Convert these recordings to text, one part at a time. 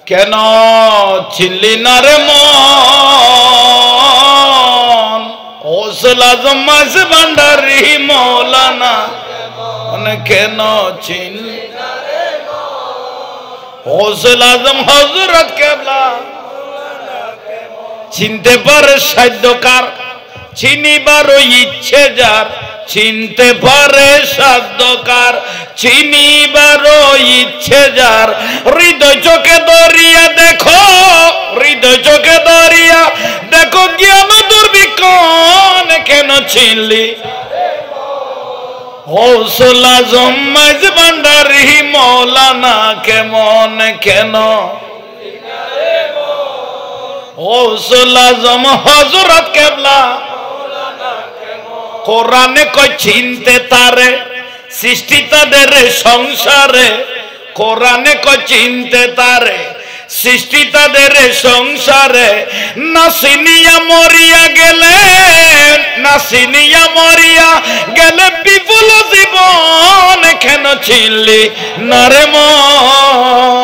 কেন চিনলি না রে মন গৌসুল আজম মাঝ ভান্ডারী মৌলানা কেন চিনলি না রে মন গৌসুল আজম হযরত কেবলা চিনতে পারে সাধ্যকার চিনিবারও ইচ্ছে যার চিনতে পারে সাধ্যকার চিনিবারও ইচ্ছে যার হৃদয় চোখে দরিয়া দেখো হৃদয় চোখে দরিয়া দেখো জ্ঞান দুর্বিক্ষণ কেন চিনলি গৌসুল আজম মাঝ ভান্ডারী মৌলানা কেমন কেন গৌসুল আজম হযরত কেবলা কোরআনে কয় চিনতে তারে সৃষ্টি তাদের সংসারে কোরআনে কয় চিনতে তারে সৃষ্টি তাদের সংসারে না চিনিয়া মরিয়া গেলে না চিনিয়া মরিয়া গেলে বিপুল জীবন কেন চিনলি না রে মন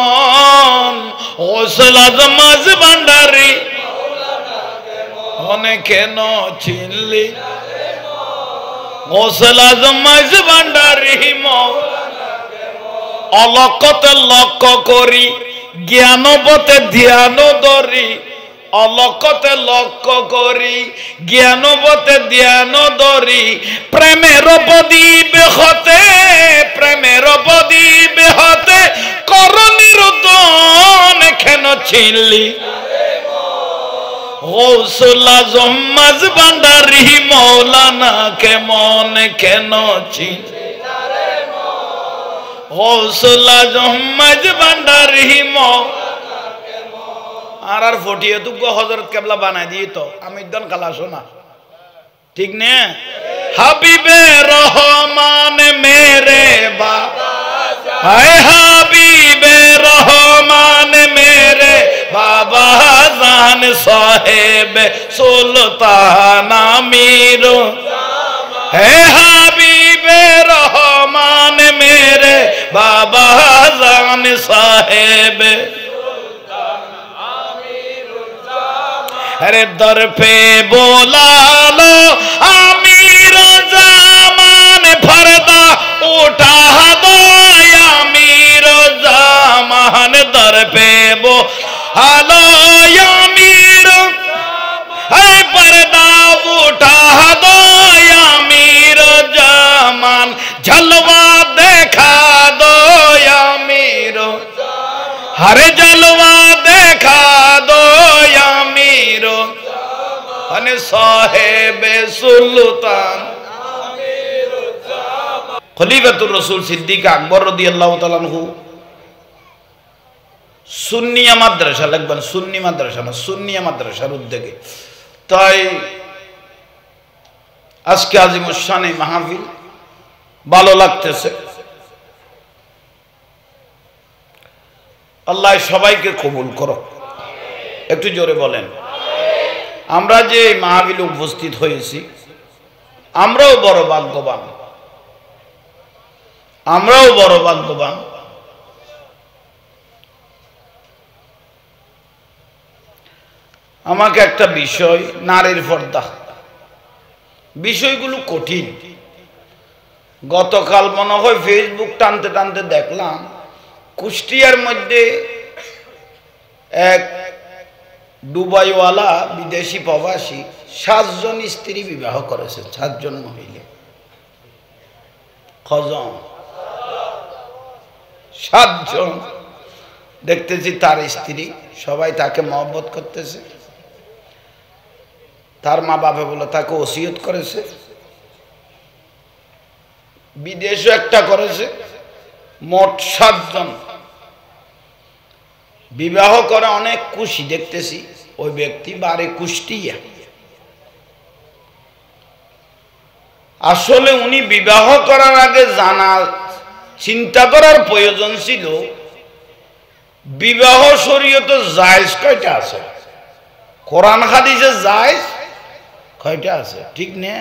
গৌসুল আজম মাঝ ভান্ডারী অনেক কেন চিনলি গৌসুল আজম মাঝ ভান্ডারী অলকতে লক্ষ্য করি জ্ঞানবতে ধ্যান ধরি অলকতে লক্ষ্য করি জ্ঞানবতে ধ্যান ধরি প্রেমের প্রদীপ হতে প্রেমের প্রদীপ হতে কর নিরুদ্ধন কেন চিনলি গৌসুল আজম মাঝ ভান্ডারী মৌলানা কেমন কেন চিনলি গৌসুল আজম মাঝ ভান্ডারী মৌলানা কেমন আর ফটিয়ে তুগ হযরত কেবলা বানাই দিয়ে তো আমি দন কালা শোনা ঠিক নে হাবিবে রহমান মেরে বাবা হায় হাবিবে রহমান মেরে বাবা জান সাহেব সুলতান আমির হে হাবিবে রহমান মেরে বাবা জান সাহেব अरे दर पे बोला लो आमीर ज़मान फरदा उठा दो आमीर ज़मान दर पे बोला लो आमीर पर्दा उठा दो आमीर ज़मान जलवा देखा दो आमीर हर जलवा देखा दो आमीर अने साहेबे सुल्तान खलीफातुर रसूल सिद्दीक আকবর রাদিয়াল্লাহু তাআলা আনহু সুন্নিয়া মাদ্রাসা লিখবেন সুন্নি মাদ্রাসা না সুন্নিয়া মাদ্রাসার উদ্যোগে তাই আজকে আজিমুস শানে মাহফিল ভালো লাগতেছে আল্লাহ সবাইকে কবুল করো একটু জোরে বলেন আমরা যে মাহফিলে উপস্থিত হয়েছি আমরাও বড় ভাগ্যবান আমাকে একটা বিষয় নারীর পর্দা বিষয়গুলো কঠিন গতকাল মনে হয় ফেসবুক টানতে টানতে দেখলাম কুষ্টিয়ার মধ্যে এক দুবাইওয়ালা বিদেশি প্রবাসী 7 জন স্ত্রী বিবাহ করেছে 7 জন মহিলা কজন 7 জন দেখতেছি তার স্ত্রী সবাই তাকে মহব্বত করতেছে তার মা বাবা বলে তাকে ওসিয়ত করেছে বিদেশে একটা করেছে মোট 7 জন বিবাহ করে অনেক খুশি দেখতেছি ওই ব্যক্তি বাড়ি কুষ্টিয়া আসলে উনি বিবাহ করার আগে জানা চিন্তা করার প্রয়োজন ছিল বিবাহ শরীয়তে জায়েজ কয়টা আছে কোরআন হাদিসে জায়েজ কয়টা আছে ঠিক না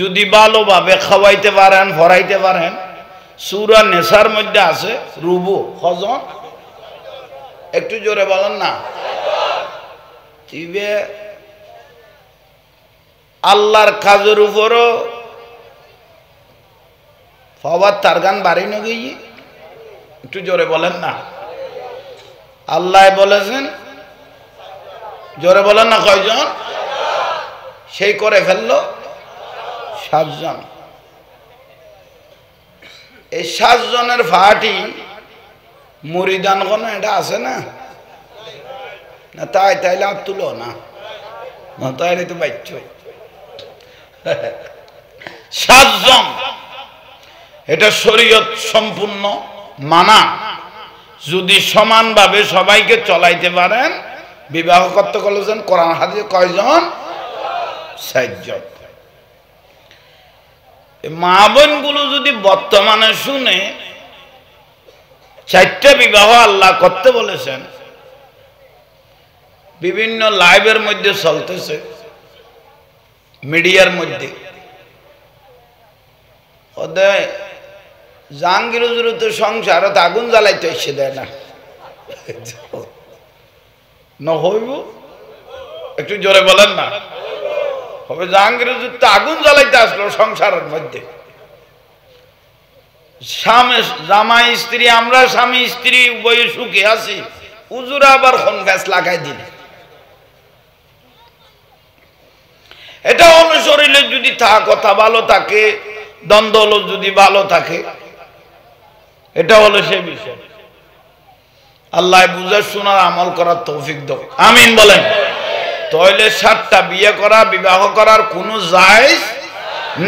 যদি ভালোভাবে খাওয়াইতে পারেন ভরাইতে পারেন সূরা নেসার মধ্যে আছে রুবু কজন একটু জোরে বলেন না। তিবে আল্লাহর কাজের উপরও ফবার তার গান বাড়ি নগিয়ে একটু জোরে বলেন না। আল্লাহ বলেছেন, জোরে বলেন না, কয়জন? সেই করে ফেললো 7 জন। এই 7 জনের ফাটি মুরিদান কোন এটা আছে না? না তাই তাইলে আর তুলো না, তাইলে তো বাচ্চ 7 জন। এটা শরীয়ত সম্পূর্ণ মানা। যদি সমানভাবে সবাইকে চলাইতে পারেন, বিবাহ করতে বলেছেন কোরআন হাদিসে কয়জন? 7 জন। মা বোন গুলো যদি বর্তমানে শুনে 4টা বিবাহ আল্লাহ করতে বলেছেন, বিভিন্ন লাইভের মধ্যে চলতেছে, মিডিয়ার মধ্যে, ওদের জাহাঙ্গীর হুজুর তো সংসারত আগুন জ্বালাইতে এসে দেয় না, হইব একটু জোরে বলেন না। হবে জাহাঙ্গীর হুজুর তো আগুন জ্বালাইতে আসলো সংসারের মধ্যে। জামাই স্ত্রী, আমরা স্বামী স্ত্রী উভয় সুখে আছি, হুজুরা আবার কোন গ্যাস লাগাই দিল। এটা অনুসরিলে যদি কথা ভালো থাকে, দ্বন্দ্ব যদি ভালো থাকে, এটা হলো সে বিষয়। আল্লাহ বুঝার শোনার আমল করার তৌফিক দাও, আমিন বলেন। তাহলে 7টা বিয়ে করা, বিবাহ করার কোনো জায়েজ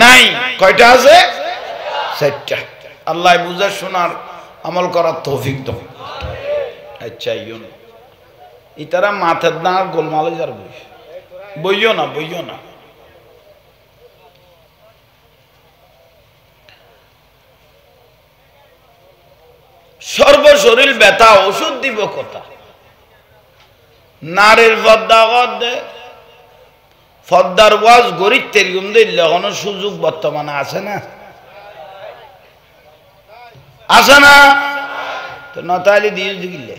নাই। কয়টা আছে? 4টা। আল্লাহ বুঝার শোনার আমল করার তৌফিক দাও। আচ্ছা, ইতারা মাথার দাঁড় গোলমালে যার বইও না, বইও না। সর্বশরীর ব্যথা, ওষুধ দিব কথা। নারীর পর্দা করতে পর্দার ওয়াজ গরিব তেরিগুম দিলে কোনো সুযোগ বর্তমানে আছে না? আছে না? তো নতালি দিয়ে দিলে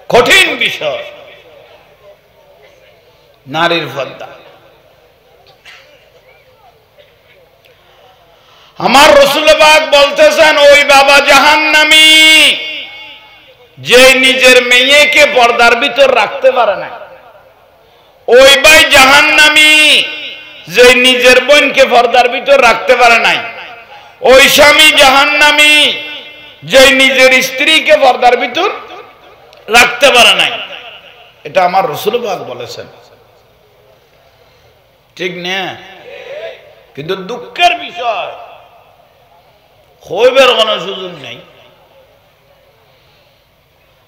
কঠিন বিষয় নারীর পর্দা। আমার রাসূল পাক বলতেছেন, ওই বাবা জাহান্নামী যে নিজের মেয়েকে পর্দার ভিতর রাখতে পারে না। ওই ভাই জাহান্নামী যে নিজের বোনকে পর্দার ভিতর রাখতে পারে নাই। ওই স্বামী জাহান্নামী যে নিজের স্ত্রীকে পর্দার ভিতর রাখতে পারে নাই। এটা আমার রাসূল পাক বলেছেন, ঠিক না? কিন্তু দুঃখের বিষয়, হইবার কোনো সুযোগ নেই।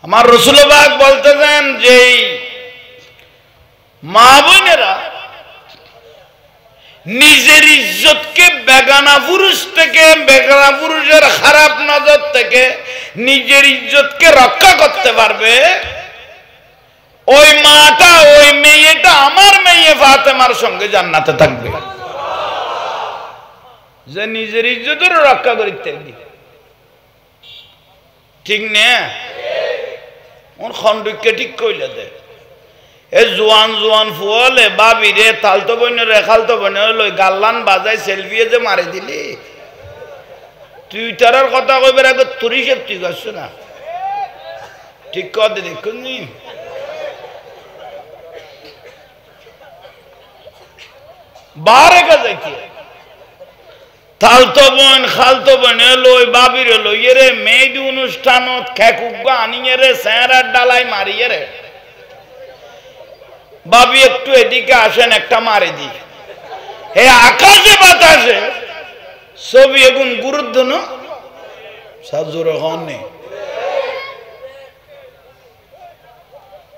আমার রাসূল পাক বলতেছেন যে মা বোনেরা নিজের ইজ্জতকে বেগানা পুরুষ থেকে, বেগানা পুরুষের খারাপ নজর থেকে নিজের ইজ্জতকে রক্ষা করতে পারবে, ওই মাটা, ওই মেয়েটা আমার মেয়ে ফাতেমার সঙ্গে জান্নাতে থাকবে। যে নিজের ইজ্জতের রক্ষা করিতে, ঠিক না? ওর খন্ডকে ঠিক কইলে দে। এ জোয়ান জোয়ান ফুয়ালে বাবি রে, তালতো বইনের রে, খালতো বইনের লই গাল্লান বাজাই সেলফিয়ে যে মারি দিলি, তুই তার কথা কইবার আগে তোর হিসেব ঠিক আছে না? ঠিক কথা দেখুন নি। বারে যাইতে তালতো বোন খালতো বোন লই বাবির লইয়ে রে মেয়েদি অনুষ্ঠানত খেকুগা আনিয়ে রে স্যাঁড়ার ডালাই মারিয়ে রে, বাবি একটু এদিকে আসেন, একটা মারি দি। হে আকাশে বাতাসে ছবি এগুন গুরুত্ব না সাজুর হননি।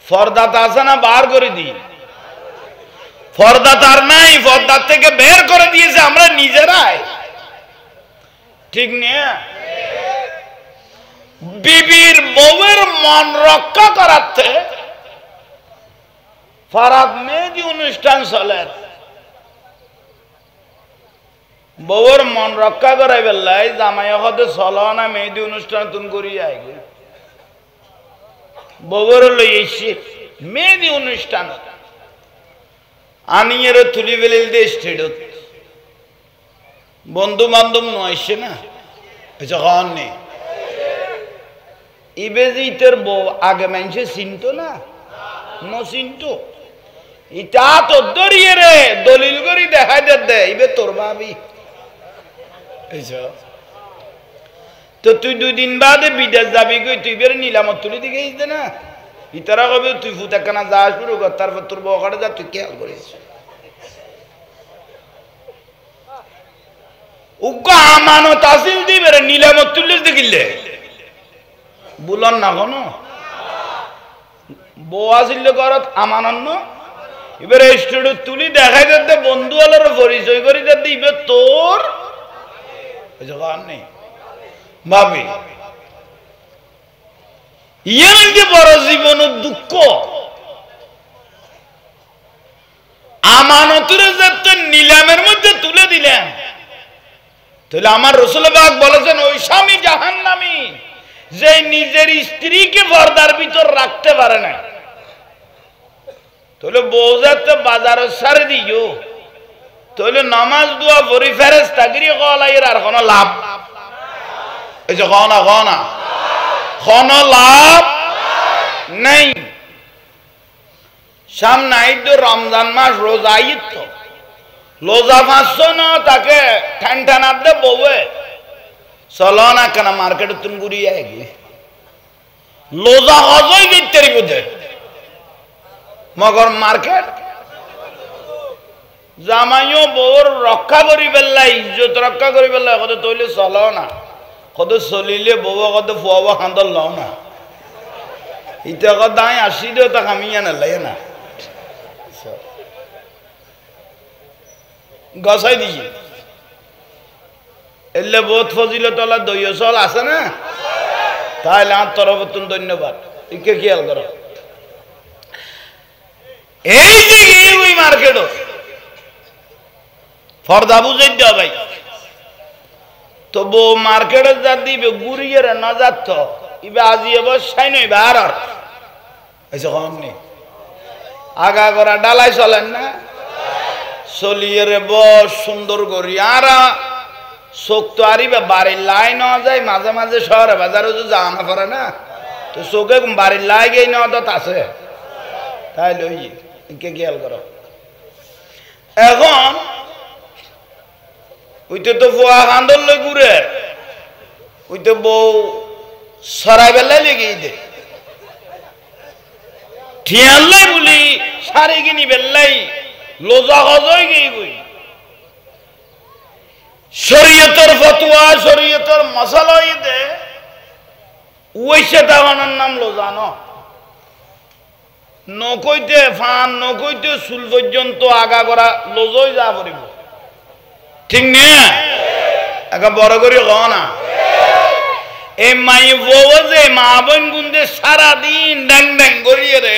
পর্দাটা আছে না, বার করে দি। পর্দা তার নাই, পর্দার থেকে বের করে দিয়েছে আমরা নিজেরাই, ঠিক না? বিবির বউয়ের মন রক্ষা করাতে ফারাদ মেহেদি অনুষ্ঠান চলে, বউর মন রক্ষা করাই বেলাই জামাই হতে চলো না মেহেদি অনুষ্ঠান তুমি করিয়া আইগে বউর লই এসে মেহেদি অনুষ্ঠান আনিয়ে তুলি বেলিল দিয়ে স্টেডত বন্ধু বান্ধব নয়সে না খাওয়ান নেই ইবে যে ইতের বউ আগে মানুষে চিনতো না চিনতো ইটা তো দরিয়ে রে দলিল করি দেখাই দে ইবে তোর ভাবি তো তুই 2 দিন বাদে বিদেশ যাবি কই তুই বের নিলামত তুলি দিকে গেছিস না ইতারা কবে তুই ফুটাকানা যাস শুরু কর তারপর তোর বউ কাটে যা তুই খেয়াল করিস উগ্র আমানত আসিল দিবে রে নিলামত তুলিস দেখিলে বুলন না কোনো বউ আসিল ঘরত আমানন্ন এবারে স্টুডিও তুলি দেখাই দে বন্ধু হলের পরিচয় করি দে ইবে তোর নেই ভাবি ইয়ে বড় জীবন দুঃখ আমানতের যাতে নিলামের মধ্যে তুলে দিলেন তাহলে আমার রাসূল পাক বলেছেন ওই স্বামী জাহান্নামী যে নিজের স্ত্রীকে পর্দার ভিতর রাখতে পারে না তাহলে বউ যাতে বাজারে সারে দিও তাহলে নামাজ দোয়া পড়ি ফেরেশতাগিরি কলাইয়ের আর কোনো লাভ এই যে গনা কোনো লাভ নেই সামনে আইতো রমজান মাস রোজা ঈদ তো রোজা পাঁচশো না তাকে ঠান ঠানার দে বউয়ে চলো না কেন মার্কেটে তুমি ঘুরিয়ে আগে রোজা হজই গিয়ে বুঝে মগর মার্কেট জামাইও বউর রক্ষা করি পেলাই ইজ্জত রক্ষা করি পেলাই কত তৈলে চলো না কত চলিলে বউ কত ফুয়াব খান্দল লও না ইটা কত আমি আসি দিও তা কামিয়া নালাগে না গছাই দিছি এলে বহুত ফজিল তলা দইয় চল আছে না তাহলে আমার তরফ ধন্যবাদ ইকে খেয়াল করো এই যে ওই মার্কেট ফর্দা বুঝাই দেওয়া ভাই তো বউ মার্কেটে যা দিবে ঘুরিয়ে না যাত ইবে আজি অবস্থায় নই বার এসে কম নেই আগা করা ডালাই চলেন না চলিয়ে রে বস সুন্দর করি আর চোখ তো আরিবে বাড়ির লাই নেওয়া যায় মাঝে মাঝে শহরে বাজারে তো যাওয়া না পারে না তো চোখে বাড়ির লাই গিয়ে নেওয়া তো আছে তাই লই কে খেয়াল করো এখন ওইতে তো ফুয়া কান্দল লই ঘুরে ওইতে বউ সরাই বেলায় লেগে দে ঠিয়াল্লাই বলি সারি কিনি বেল্লাই লোজা হজই গিয়ে গই শরীয়তের ফতোয়া শরীয়তের মশালা দে ওইসে দাওয়ানোর নাম লোজানো নকইতে ফান নকইতে চুল পর্যন্ত আগা করা লোজই যা পড়িব ঠিক না একা বড় করে ক না এই মাই বউ যে মা বোন গুন্দে সারাদিন ড্যাং ড্যাং করিয়ে রে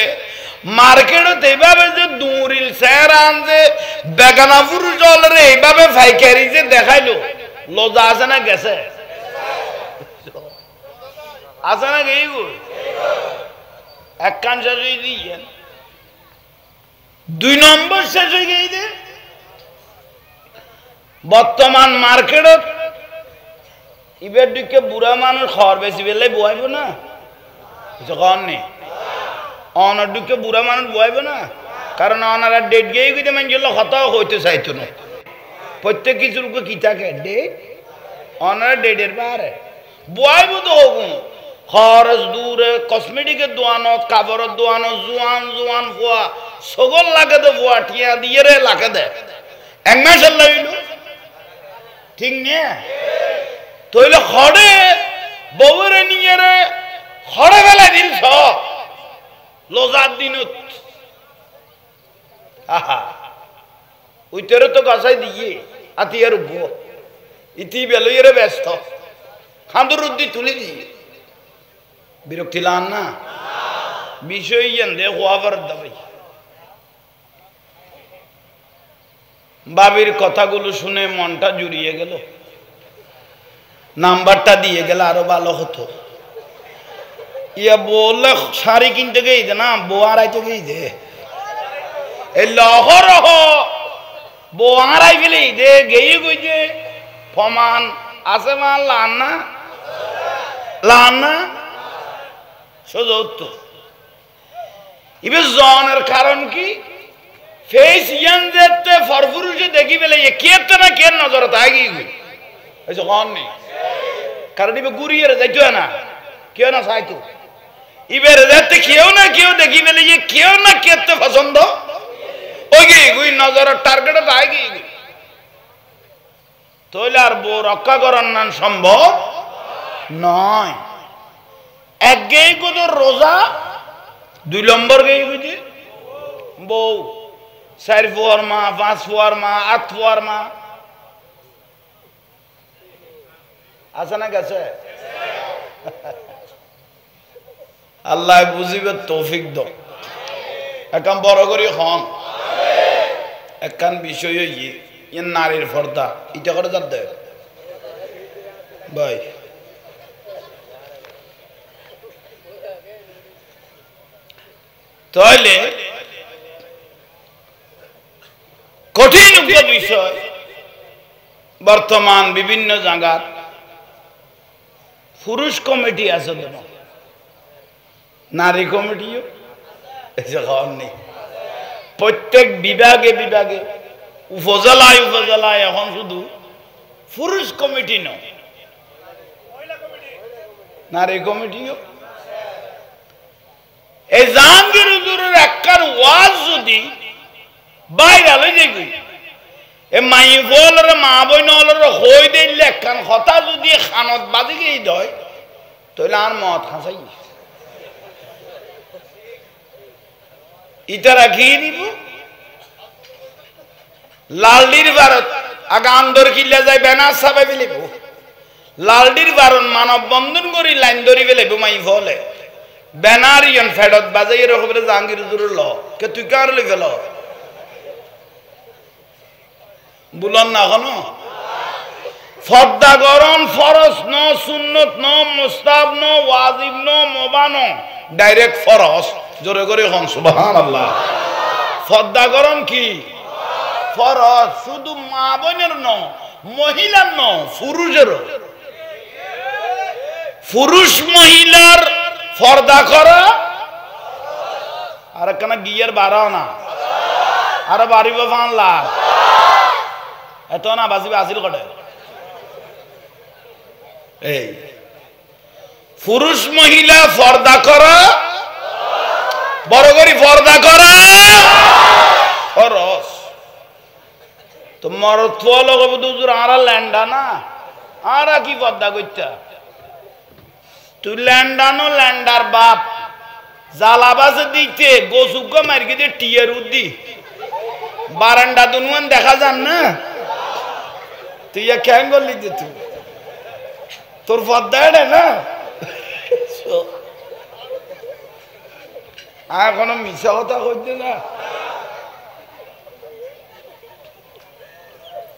মার্কেটত এইভাবে যে দৌড়িল চেহারান যে বেগানা পুরুষ জল রে এইভাবে ফাইকারি যে দেখাইলো লজা আছে না গেছে আছে না গেই গো এক কান শেষ হয়ে দিয়ে 2 নম্বর শেষ হয়ে গেই দে বর্তমান মার্কেটত ইবের দিকে বুড়া মানুষ খাওয়ার বেশি বেলায় বয়াইব না কিছু খাওয়ার নেই অনার দিকে বুড়া মানুষ বয়াইব না কারণ ওনারা ডেট গিয়ে গিয়ে মানুষ হতাও হইতে চাইতো না প্রত্যেক কিছুর কি থাকে ডেট ওনারা ডেটের পারে বয়াইব তো হোক খরচ দূরে কসমেটিকের দোয়ানো কাপড়ের দোয়ানো জোয়ান জোয়ান ফুয়া সগল লাগে তো ফুয়া ঠিয়া দিয়ে রে লাগে দে 1 মাসের লাগিল ঠিক না তইলে খড়ে বউরে নিয়ে রে খড়ে বেলা দিল সব লোজার দিনত আহা ওইটারে তো গাছাই দিয়ে আতিয়ার উঠবো ইতি বেলইরে ব্যস্ত খান্দুর উদ্দি তুলে দিয়ে বিরক্তি লান না বিষয় দে হওয়ার দাবাই বাবির কথাগুলো শুনে মনটা জুড়িয়ে গেল, নাম্বারটা দিয়ে গেলে আরো ভালো হতো। ইয়া বললে শাড়ি কিনতে গেই দে না, বউ আড়াইতে গেই দে, এই লহরহ বউ আড়াই ফেলেই দে গেই গই যে ফমান আছে মা লান না লান না সোজা উত্তর। এবার জনের কারণ কি? ফেস ইয়ান যেতে ফরফুরুষে দেখি পেলে কেতে না কে নজরে তাই গিয়ে কন নেই, কারণ এবার ঘুরিয়ে যাইতো না, কেউ না চাইতো। এবার যাতে কেউ না কেউ দেখি পেলে কেউ না কেতে পছন্দ ওই গিয়ে গুই নজরের টার্গেটে তাই গিয়ে তৈলে আর বউ রক্ষা করার নাম সম্ভব নয়। এক গেয়ে কত রোজা, 2 নম্বর গেয়ে বুঝি বউ 4 ফুয়ার মা, 5 ফুয়ার মা, 8 ফুয়ার মা আছে না গেছে? আল্লাহ বুঝিবে তৌফিক দাও। এখন বড় করি হন একখান বিষয় নারীর পর্দা এটা করে যার দেয় ভাই। তাহলে কঠিন বিষয় বর্তমান বিভিন্ন জায়গার পুরুষ কমিটি আছে, নারী কমিটিও নেই। প্রত্যেক বিভাগে বিভাগে উপজেলায় উপজেলায় এখন শুধু পুরুষ কমিটি নয়, নারী কমিটিও। এই জাহাঙ্গীর হুজুরের একখান ওয়াজ যদি বাইরে হয়ে যাবে, এ মাই বলর মা বইনলর হই দিলে একখান কথা যদি খানত বাজি গিয়ে দেয় তাহলে আর মত খাঁচাই ইটা রাখিয়ে দিব। লালডির ভারত আগে আন্দর কিল্লা যায় বেনার সাবাই ফেলিব, লালডির ভারত মানব বন্ধন করি লাইন ধরি ফেলিব মাই ফলে ব্যানার ইয়ন ফেরত বাজাই এরকম জাহাঙ্গীর হুজুরের ল কে তুই কার লি ফেল বুলন না এখনো ফর্দা গরম ফরজ ন সুন্নত ন মুস্তাব ন ওয়াজিব ন মোবান ডাইরেক্ট ফরজ জোরে করে হন সুবহানাল্লাহ। ফর্দা গরম কি ফরজ, শুধু মা বোনের ন মহিলার ন পুরুষেরও। পুরুষ মহিলার ফর্দা করা আর একখানা গিয়ার বাড়াও না আর বাড়িব 5 লাখ এত না বাঁচিবে আসিল কটে। এই পুরুষ মহিলা ফর্দা করা বড় করি ফর্দা করা খরচ তো মরদ লগবুজুর আর ল্যান্ডা না আর কি পর্দা করতে তুই ল্যান্ডানো ল্যান্ডার বাপ জালাবাসে দিতে গোসুক মার্কে দিয়ে টিয়ার উদ্দি বারান্ডা দুনুয়ান দেখা যান না তুই কেন করলি যে তুই তোর পর্দা এটা না আর কোনো মিশা কথা করতে না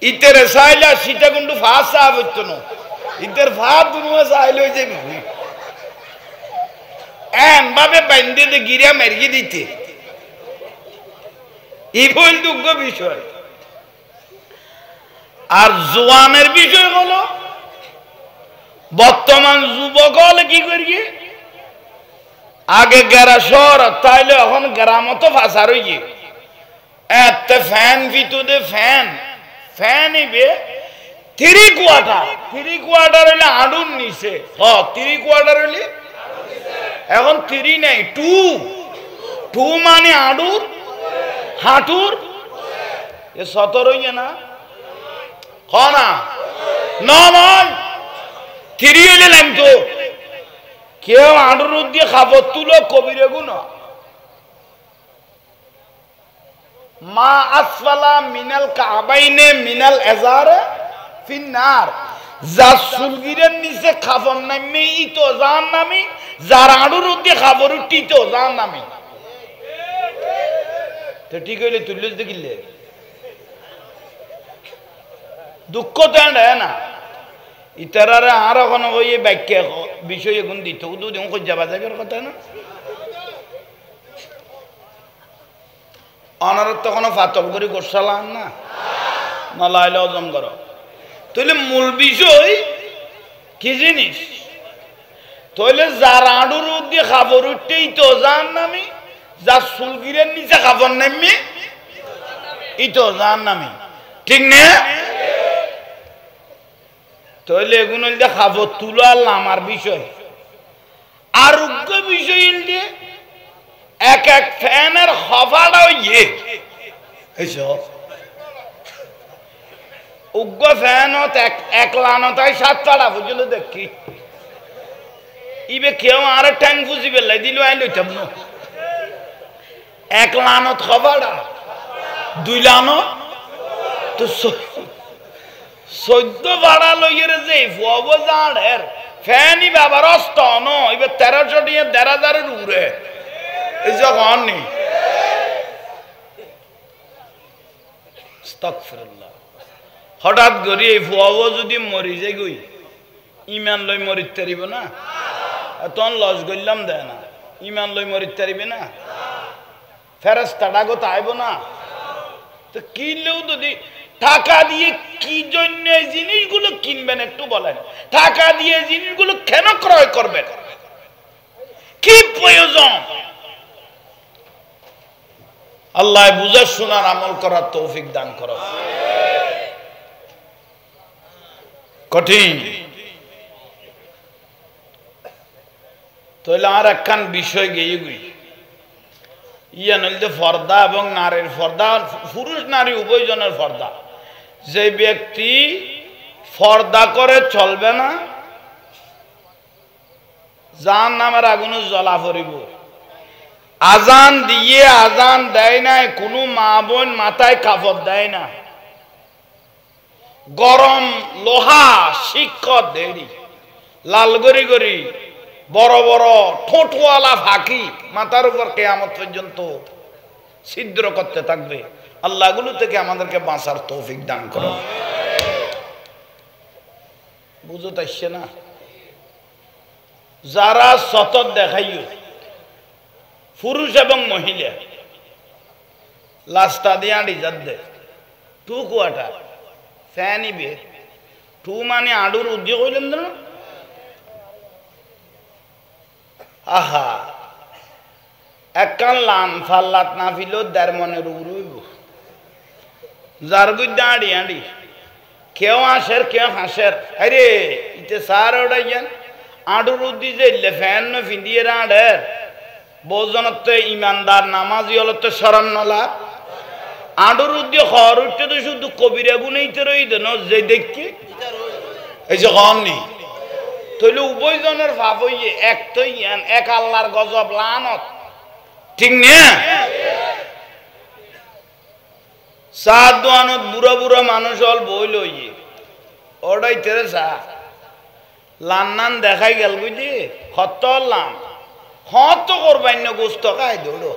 ইতের চাইলা সীতা কিন্তু ফাঁস চাপ হইতো না ইতের ফাঁস দুনুয়া চাইল হয়ে যাবে এন ভাবে বান্ধে দিয়ে গিরিয়া মেরিয়ে দিতে এই বল দুঃখ বিষয়। আর জোয়ানের বিষয় হলো বর্তমান যুবক হলে কি করিয়ে আগে গেরা শহর তাইলে এখন গ্রামত ফাঁসার হইয়ে এত ফ্যান ভিতরে ফ্যান ফ্যান ইবে 3 কোয়ার্টার হইলে আডুর নিচে 3 কোয়ার্টার হইলে এখন 3 নাই 2 মানে আডুর হাঁটুর এ 17 হইয়ে না না নয় 3 হইলে নাম তো কেউ আডুর দিয়ে খাবো তুলো কবিরে গুণ মা আসফালা মিনাল কাবাইনে মিনাল এজারে ফিন্নার যা সুলগিরের নিচে খাবর নামে ই তো জান নামি যার আডুর দিয়ে খাবর টি তো জান নামি তো ঠিক হইলে তুললে দেখিলে দুঃখ তো না ইতারারে আর এখন ওই বাক্য বিষয় এখন দিত দুদিন যাবা যাবের কথা না অনার তখন ফাতল করে গোসালাম না নলাইলে হজম করো তাহলে মূল বিষয় কি জিনিস তাহলে যার আডুর দিয়ে খাবার উঠতেই তো জান নামি যার চুলগিরের নিচে খাবার নামি ই তো জান নামি ঠিক না তাহলে এগুলো খাবার তুলা আমার বিষয় আরোগ্য বিষয় দিয়ে এক এক ফ্যানের হফাটাও ইয়ে উগ্র ফ্যানত এক লানতায় 7 পাড়া বুঝলো দেখি ইবে কেউ আর ট্যাং ফুসি বেলাই দিল আই লইতাম না এক লানত হফাটা 2 লানত তো 14 ভাড়া লইয়ের যে ফুয়াব জাড়ের ফ্যানই বাবার অস্ত ন ইবে 1300 দিয়ে 1000 উড়ে এই যখন নি আস্তাগফিরুল্লাহ হঠাৎ করে এই ফুয়াব যদি মরি যায় গই ইমান লই মরিতে পারিব না তখন লস গইলাম দেয় না ইমান লই মরিতে পারিবে না ফেরেশতাটা গো আইব না তো কিনলেও যদি টাকা দিয়ে কি জন্য এই জিনিসগুলো কিনবেন একটু বলেন টাকা দিয়ে জিনিসগুলো কেন ক্রয় করবেন কি প্রয়োজন আল্লাহ বুঝার শোনার আমল করার তৌফিক দান করো কঠিন তাহলে আর একখান বিষয় গিয়ে গই ইয়া নইলে পর্দা এবং নারীর পর্দা পুরুষ নারী উভয়জনের পর্দা যে ব্যক্তি পর্দা করে চলবে না জাহান্নামের আগুনে জ্বলা পড়িব আজান দিয়ে আজান দেয় না কোনো মা বোন মাথায় কাপড় দেয় না গরম লোহা শিক্ষক দেরি লাল গরি গরি বড় বড় ঠোঁটওয়ালা ফাঁকি মাথার উপর কিয়ামত পর্যন্ত ছিদ্র করতে থাকবে আল্লাহ গুলো থেকে আমাদেরকে বাঁচার তৌফিক দান করো বুঝতে আসছে না যারা সতত দেখাইও পুরুষ এবং মহিলা লাস্টা দিয়ে আড়ি যাদ দে টু কোয়াটার ফ্যানই বে টু মানে আডুর উদ্যোগ হইলেন না আহা একখান লান ফাল্লাত না ফিল 1.5 মনের উড়ুইব যার গুদ্দা আড়ি আড়ি কেউ আসের কেউ হাসের আরে ইতে সার ওটাই যান আডুর উদ্দি যে ফ্যান ন ফিন্দিয়ে আড়ের বহুজনত ইমানদার নামাজি হলত শরণ নলা আডুর উদ্দি হর উঠতে তো শুধু কবিরা গুনেইতে রই দেন যে দেখি এই যে কমনি তাহলে উভয়জনের ভাব হইয়ে এক তো ইয়ান এক আল্লাহর গজব লানত ঠিক না সাত দোয়ানত বুড়া বুড়া মানুষ হল বই লইয়ে ওটাই তেরে চা লান্নান দেখাই গেল বুঝলি হত লাম হত করবাই না গোস্ত খাই দৌড়ো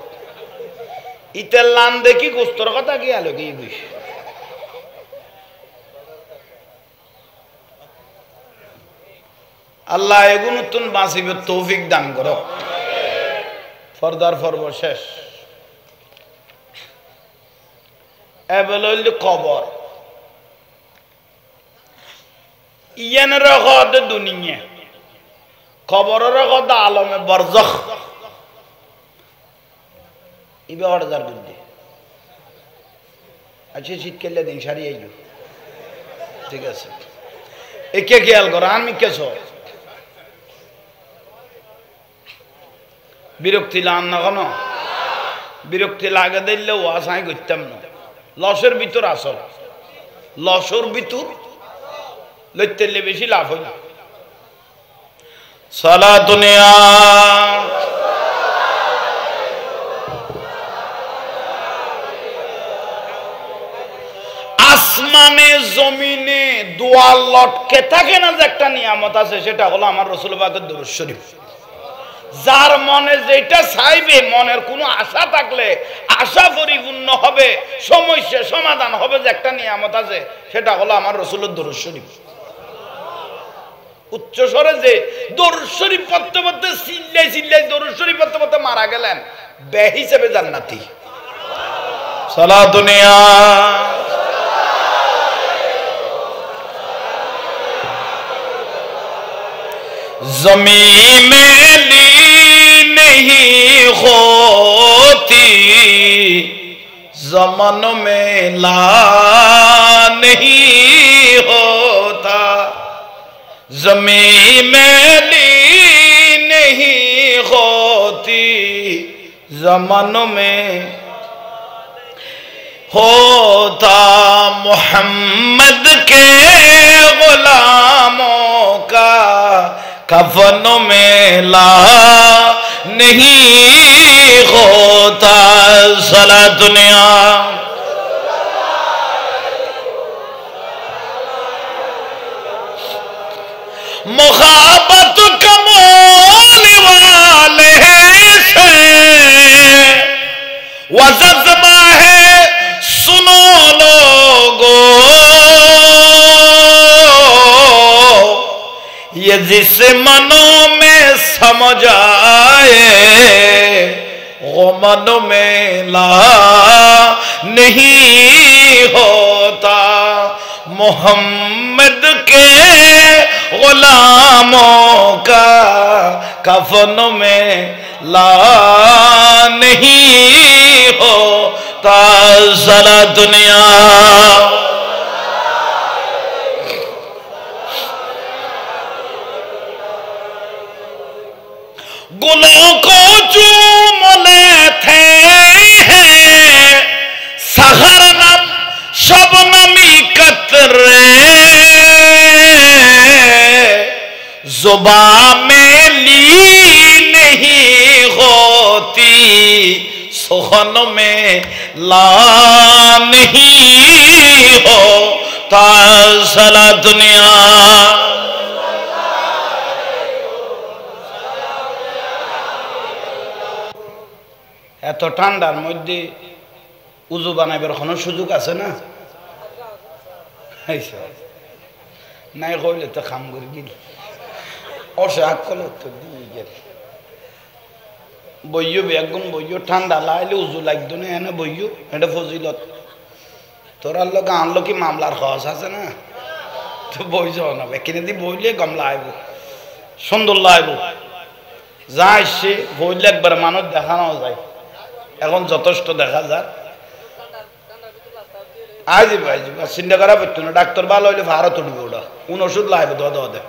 ইতের লান দেখি গোস্তর কথা কি আলো কি বুঝ আল্লাহ এগুলো তুন বাঁচিবে তৌফিক দান করো ফরদার ফরব শেষ এবেল হইল কবর ইয়ানের কদ দুনিয়া কবরের কদ আলমে বরজখ ইবে অর্ডার বুদ্ধি আচ্ছা শীতকালে দিন সারি আইও ঠিক আছে একে খেয়াল করো আমি কেছ বিরক্তি লান না কেন বিরক্তি লাগে দিলে ও আশাই করতাম না লসের ভিতর আসল লসর ভিতর লইতে বেশি লাভ হয় না সালাতুনিয়া আসমানে জমিনে দোয়াল লটকে থাকে না যে একটা নিয়ামত আছে সেটা হলো আমার রাসূল পাকের দুরূদ শরীফ যার মনে যেটা চাইবে, মনের কোনো আশা থাকলে আশা পরিপূর্ণ হবে, সমস্যা সমাধান হবে। যে একটা নিয়ামত আছে, সেটা হলো আমার রাসূলের দরুদ শরীফ। উচ্চ স্বরে যে দরুদ শরীফ পড়তে পড়তে চিল্লাই চিল্লাই দরুদ শরীফ পড়তে পড়তে মারা গেলেন, বে হিসেবে জান্নাতি। সালাতুন ইয়া ज़मीन में ली नहीं होती, ज़मान में ला नहीं होता, ज़मीन में ली नहीं होती, ज़मान में होता। मोहम्मद के गुलामों का कफनों में ला नहीं होता। सला दुनिया मुखाबत कमोल वाले से वज़्बा है, सुनो लोगों, ये जिस मनों में समझ आए, वो मनों में ला नहीं होता। मोहम्मद के गुलामों का कफनों में ला नहीं होता। सारा दुनिया गुलों को चूम लेते हैं, सहरनम शबनमी कतरे, जुबान में ली नहीं होती, सुखन में ला नहीं होता। सला दुनिया এত ঠান্ডার মধ্যে উজু বানাইবার কোনো সুযোগ আছে না? নাই কইলে তো খাম করে গিল অসাক কলে তো দিয়ে গেল বইও বেগুন বইও ঠান্ডা লাইলে উজু লাগতো না, এনে বইও এটা ফজিলত। তোরার লোক আনলো কি মামলার খরচ আছে না? তো বই যাও না, কিনে দি বইলে গম লাইব, সুন্দর লাইব, যা আসছে বইলে একবার মানুষ দেখানো যায়। এখন যথেষ্ট দেখা যায়। আইব আইব চিন্তা করা পড়তো না, ডাক্তার ভালো হইলে ভারত উঠবে, ওটা কোন ওষুধ লাগবে দে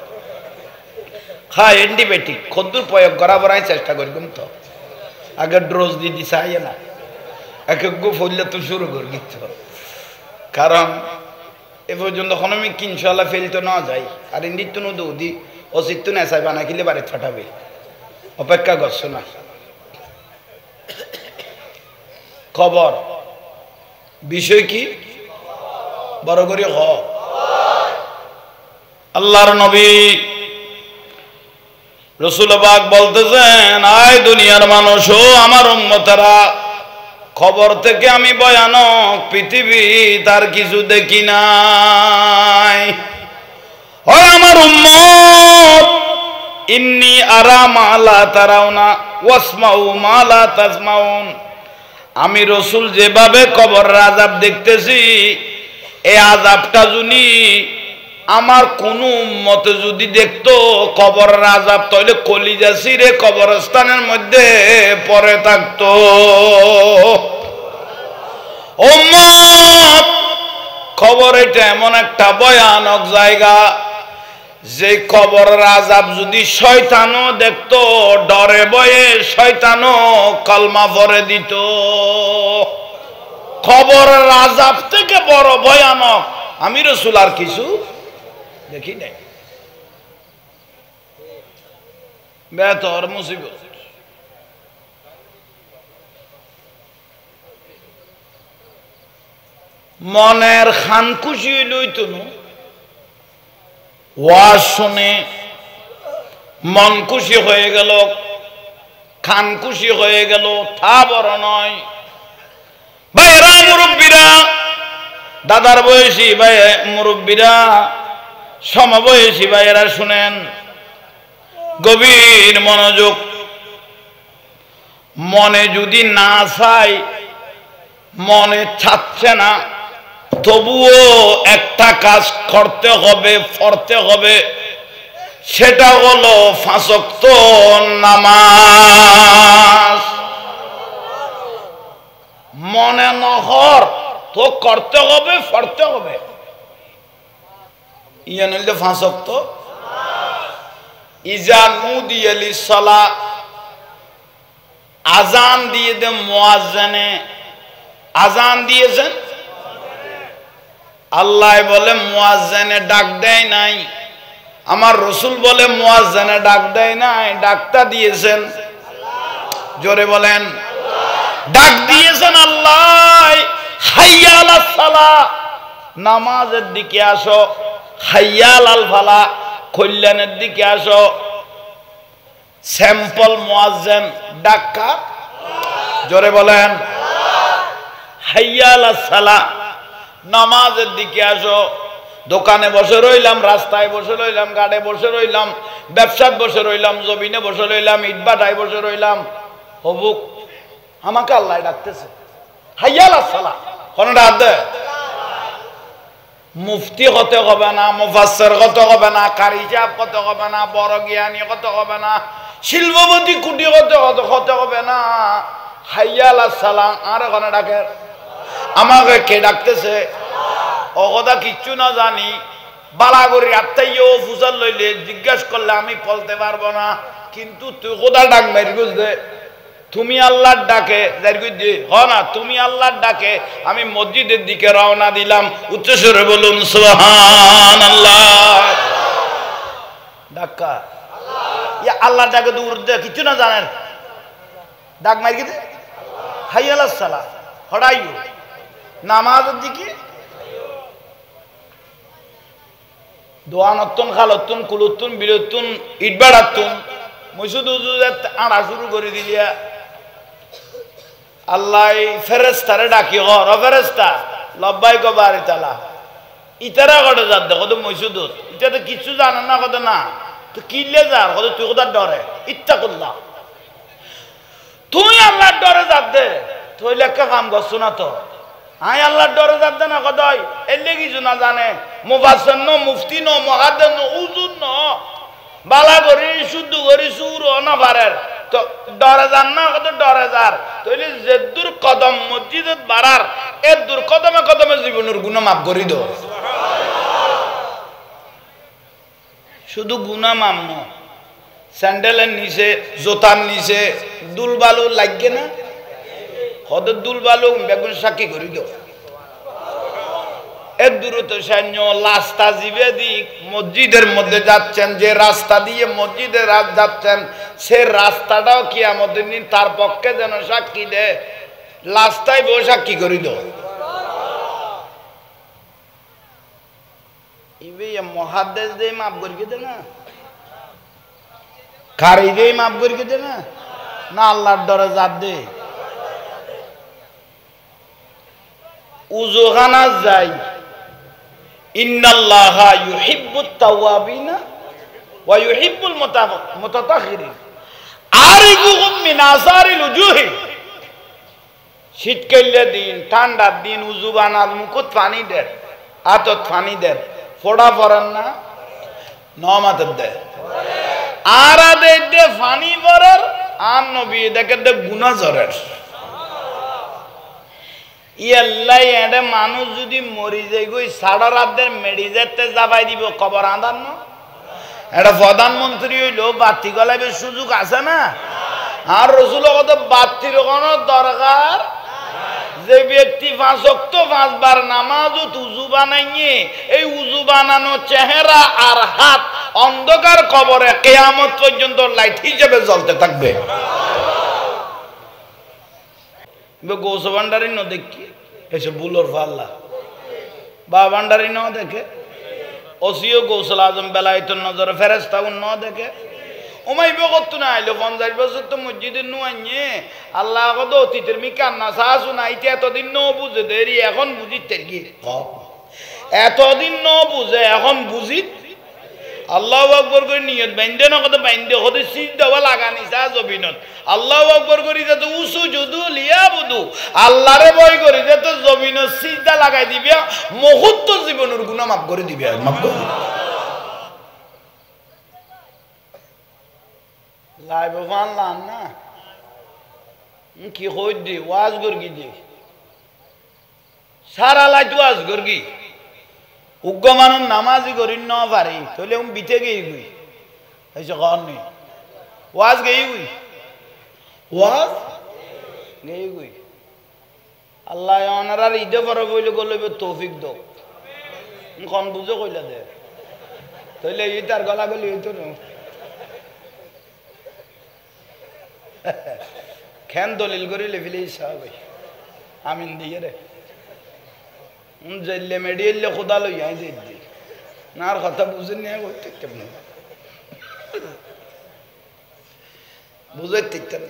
খায় অ্যান্টিবায়োটিক কদ্দুর প্রয়োগ করা পর চেষ্টা করবেন। তো আগে ডোজ দিয়ে দিছে আইয়ে না, একে গো ফললে তো শুরু করে দিত, কারণ এ পর্যন্ত কোনো আমি ইনশাল্লাহ ফেলতে না যাই। আর নিত্য নদী অচিত্ত নেশাই বানা কিলে বাড়ি ফাটাবে, অপেক্ষা করছো না। খবর বিষয় কি বড় করে হ। আল্লাহর নবী রাসূল পাক বলতেছেন, আয় দুনিয়ার মানুষ ও আমার উম্মতেরা, খবর থেকে আমি ভয়ানক পৃথিবী তার কিছু দেখি নাই। হয় আমার উম্মত, ইন্নী আরা মা লা তারাউনা ওয়াসমাউ মা লা তাসমাউন। আমি রসুল যেভাবে কবরের আযাব দেখতেছি, এই আযাবটা যদি আমার কোন উম্মতে যদি দেখতো কবরের আযাব, তাহলে কলিজা ছিঁড়ে কবরস্থানের মধ্যে পড়ে থাকতো। উম্মত, কবর এটা এমন একটা ভয়ানক জায়গা, যে কবরের আযাব যদি শয়তানও দেখতো, ডরে ভয়ে শয়তানও কলমা পড়ে দিত। কবরের আযাব থেকে বড় ভয়ানক আমি রাসূল আর কিছু দেখি নাই। বেতর মুসিবত। মনের খান খুশি হইলই তো ওয়াজ শুনে মন খুশি হয়ে গেল, খান খুশি হয়ে গেল, তা বড় নয়। ভাইয়েরা মুরব্বীরা, দাদার বয়সী ভাই মুরব্বীরা, সমবয়সী ভাইয়েরা শুনেন, গভীর মনোযোগ। মনে যদি না চায়, মনে চাচ্ছে না, তবুও একটা কাজ করতে হবে, পড়তে হবে, সেটা হলো 5 ওয়াক্ত নামাজ। মনে নহর তো করতে হবে, পড়তে হবে। ইয়া নইলে 5 ওয়াক্ত। ইজা নুদিয়া লিসসালাহ, আজান দিয়ে দে মুয়াজ্জিনে, আজান দিয়েছেন আল্লাহ বলে মুয়াজ্জিনে ডাক দেয় নাই, আমার রসুল বলে মুয়াজ্জিনে ডাক দেয় নাই, ডাকটা দিয়েছেন জোরে বলেন, ডাক দিয়েছেন আল্লাহ। হাইয়া আলাস সালাহ, নামাজের দিকে আসো। হাইয়া আলাল ফালাহ, কল্যাণের দিকে আসো। স্যাম্পল মুয়াজ্জিন ডাকা জোরে বলেন, হাইয়া আলাস সালাহ, নামাজের দিকে আসো। দোকানে বসে রইলাম, রাস্তায় বসে রইলাম, গাড়ে বসে রইলাম, ব্যবসায় বসে রইলাম, জমিনে বসে রইলাম, ইটভাটায় বসে রইলাম, হবুক আমাকে আল্লাহ ডাকতেছে হাইয়া আলাস সালাহ। কোন ডাক দেয়? মুফতি হতে হবে না, মুফাসসির হতে হবে না, কারি সাহেব হতে হবে না, বড় জ্ঞানী হতে হবে না, শিল্পপতি কুটি হতে হবে না। হাইয়া আলাস সালাহ। আর ওখানে ডাকে আমাকে কে ডাকতেছে? ও কথা কিচ্ছু না জানি, বালাগরি আত্মাইও ফুসাল লইলে জিজ্ঞেস করলে আমি বলতে পারবো না, কিন্তু তুই কোথা ডাক মেরি বুঝতে, তুমি আল্লাহর ডাকে হ না, তুমি আল্লাহর ডাকে আমি মসজিদের দিকে রওনা দিলাম। উচ্চস্বরে বলুন সুবহানাল্লাহ। ডাকা আল্লাহর ডাকে দূর দে, কিছু না জানেন, ডাক মারি দে হাইয়া আলাস সালাহ। হড়াইও নামাজের দিকে দোয়ানত্তন, খালত্তন, কুলুত্তন, বিলত্তন, ইটবাড়াত্তন, মসজিদ আড়া শুরু করে দিলিয়া আল্লাহ ফেরেস্তারে ডাকি, ঘর ফেরেস্তা লব্বাই কবারি তালা ইতারা কটে যার দেখো তো মসজিদ, এটা তো কিছু জানে না, কত না তো কিনলে যার কত, তুই কোথার ডরে ইচ্ছা করলাম, তুই আল্লাহর ডরে যার দে, তুই লেখা কাম করছো না তো, আই আল্লাহর ডরে যার দে না কদয়, এলে কিছু না জানে, মুফাসসির ন, মুফতি ন, মুহাদ্দিস ন, উজুর ন, বালা করি শুদ্ধ করি সুর না পারের তো ডরে যান না, কত ডরে যার, তাইলে যে দূর কদম মসজিদত বাড়ার, এর দূর কদমে কদমে জীবনের গুনাহ মাফ করি দো। শুধু গুনাহ মাফ ন, স্যান্ডেলের নিচে, জোতার নিচে দুলবালু লাগে না, কত দুলবালু বেগুন সাক্ষী করি দো। এর দূরত্ব সৈন্য রাস্তা জিবে দিক মসজিদের মধ্যে যাচ্ছেন, যে রাস্তা দিয়ে মসজিদে যাচ্ছেন, সে রাস্তাটাও কিয়ামতের দিন তার পক্ষে যেন সাক্ষী দে, রাস্তায় বসে সাক্ষী করিল। মহাদেশ দিয়ে মাফ করি দে না, কারি দিয়ে মাফ করি দে না, না আল্লাহর ডরে যাত দে। উজুখানা যাই, ইন্নাল্লাহা ইউহিব্বুত তাওয়াবিনা ওয়া ইউহিব্বুল মুতাতাহহিরিন আরিফুহুম মিন আসারিল উজুহি। শীতকালের দিন, ঠান্ডার দিন উজু বানার মুখত পানি দেয়, হাতত পানি দেয়, ফোড়া পড়েন না, নমাতের দেয়, আর দে পানি পড়ার, আর নবী দেখে দে গুনাহ জরের। ইয়াল্লাই এডে মানুষ যদি মরি যায় গই, সারা রাতের মেডিজেটে যাবাই দিব কবর আদার না, এটা প্রধানমন্ত্রী হইলেও বাতি গলাইবে সুযোগ আছে না, আর রসুল কত বাতির কোনো দরকার। যে ব্যক্তি 5 ওয়াক্ত 5 বার নামাজ উজু বানাইয়ে, এই উজু বানানো চেহারা আর হাত অন্ধকার কবরে কিয়ামত পর্যন্ত লাইট হিসেবে জ্বলতে থাকবে। গৌস ভান্ডারি ন দেখি এসে বুলোর ফাল্লা বা ভান্ডারি ন দেখে, ওসিও গৌসুল আজম বেলায়েতুন নজর ফেরেশতা ন দেখে, ওমাইবে কত না আইলো 50 বছর তো মসজিদের নু আইয়ে আল্লাহ কত অতীতের মি কান্না চাসু না ইতে এতদিন ন বুঝে দেরি এখন বুঝিতে কি এতদিন ন বুঝে এখন বুঝিত আল্লাহু আকবার করে নিয়ত বাইন্দে না কত বাইন্দে হতে সিজদা লাগানি চা জমিনত আল্লাহু আকবার করি যত উসুজুদু লিয়াবুদু আল্লাহরে ভয় করি যত জমিনত সিজদা লাগাই দিবে মুহূর্ত জীবনের গুনাহ মাফ করে দিবে মাফ করে দিবে লাইভ ফানলাম না কি কই দি ওয়াজ করগি দি সারা লাই তো ওয়াজ করগি উগ্র মানুষ নামাজি করি ন পারি তাহলে বিতে গেই গুই হয়েছে কন নেই ওয়াজ গেই গুই ওয়াজ গেই গুই আল্লাহ ওনার ঈদে পরে বইলে গলে তৌফিক দো কন বুঝে কইলা দে তাহলে এই তার গলা গলি হইতো না খেন দলিল করি লেফিলে সাহেব আমিন দিয়ে রে জেলে মেডিয়েলে খোদা লই আই যে না আর কথা বুঝেন না কইতে কেমন বুঝাই ঠিক না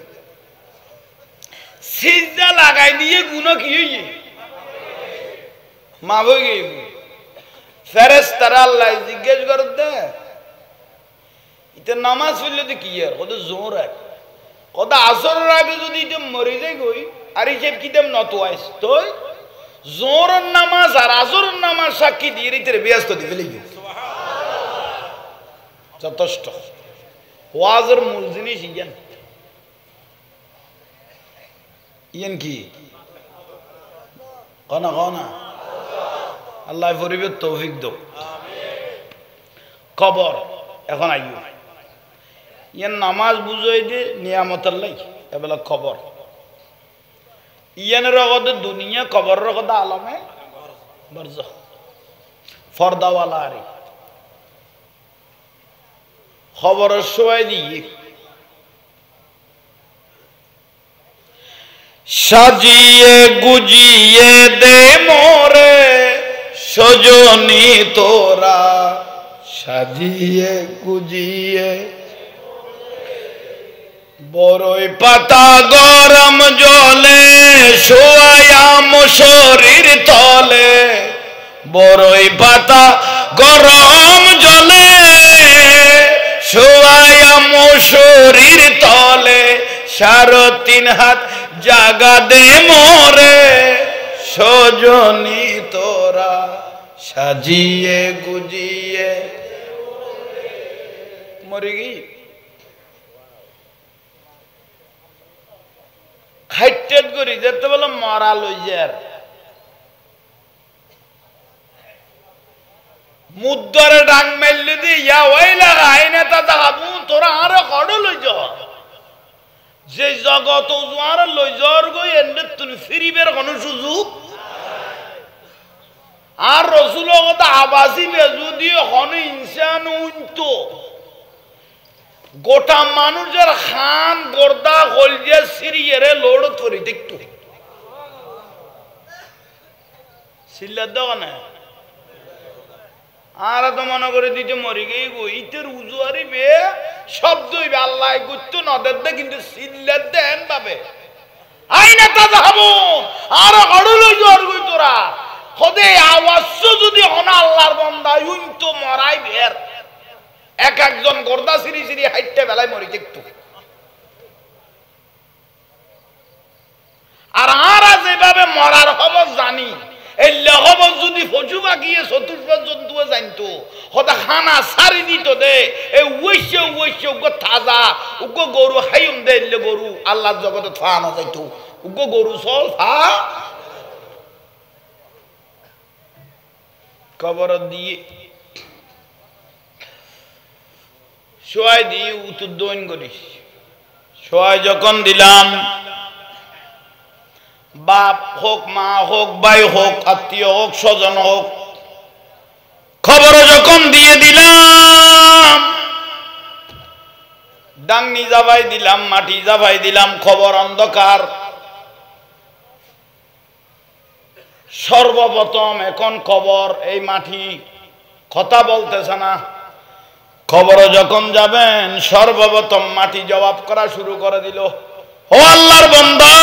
সিজদা লাগাই দিয়ে গুনাহ কি হইছে মাফ হয়ে গেছে ফেরেশতারা আল্লাহ জিজ্ঞেস করতে ইতে নামাজ পড়লে তো কি আর কত জোর আর কত আসরের আগে যদি এটা মরে যায় গই আর হিসেব কি দেম নত আইস তো জোরের নামাজ আর আসরের নামাজ সাক্ষী দিয়ে রিতের ব্যস্ত দি ফেলে যথেষ্ট ওয়াজের মূল জিনিস ইয়ান কি কনা কনা আল্লাহ ফরিবে তৌফিক দাও কবর এখন আইও ইয়ান নামাজ বুঝাই দে নিয়ামত আল্লাহ এবেলা খবর ইয়ানের রগদ দুনিয়া কবর রগদ আলমে বরজখ ফর্দাওয়ালা আরে খবরের সময় দিয়ে সাজিয়ে গুজিয়ে দে মোরে সজনী তোরা সাজিয়ে গুজিয়ে বড়ই পাতা গরম জলে শোয়ায়াম শরীর তলে বড়ই পাতা গরম জলে শোয়ায়াম শরীর তলে 3.5 হাত জাগা দে মোরে সজনী তোরা সাজিয়ে গুজিয়ে মরে গই খাইটেট করি যেতে বলে মরা লই যার মুদ্দরে ডাং মেললি দি ইয়া ওই লাগা আইনে তা দেখাবো তোরা আরে কড় লই যা যে জগত জোয়ার লই যাওয়ার গই এন্ডে তুমি ফিরিবের কোন সুযোগ আর রসুল কথা আবাসি যদি হন ইনসান উনতো গোটা মানুষের খান গোর্দা গলজে সিরিয়ে লোড করি দেখতো সিল্লার দোকানে আর তো মনে করে দিতে মরি গেই গো ইতের উজুয়ারি বে শব্দ হইবে আল্লাহ গুত্ত নদের দে কিন্তু সিল্লার দেন পাবে আইনা তা যাবো আর অড়ল জোর গই তোরা খোদে আওয়াজ যদি হন আল্লাহর বান্দা উনতো মরাই বের এক একজন গোর্দা সিরি সিরি হাইটে বেলায় মরি দেখতো আর আর যেভাবে মরার খবর জানি এই খবর যদি ফজু বাগিয়ে চতুর্থ জন্তু জানতো হতা খানা সারি দিত দে এই ওইসে উগ্র তাজা উগ্র গরু হাইম দে গরু আল্লাহর জগতে থানা যাইতো উগ্র গরু চল থা কবর দিয়ে সোয়াই দিয়ে উত্তর দৈন করিস সোয়াই যখন দিলাম বাপ হোক মা হোক ভাই হোক আত্মীয় হোক স্বজন হোক খবর যখন দিয়ে দিলাম ডাংনি জাবাই দিলাম মাটি জাবাই দিলাম খবর অন্ধকার সর্বপ্রথম এখন খবর এই মাটি কথা বলতেছে না কবরে যখন যাবেন সর্বপ্রথম মাটি জবাব করা শুরু করে দিল, ও আল্লাহর বান্দা,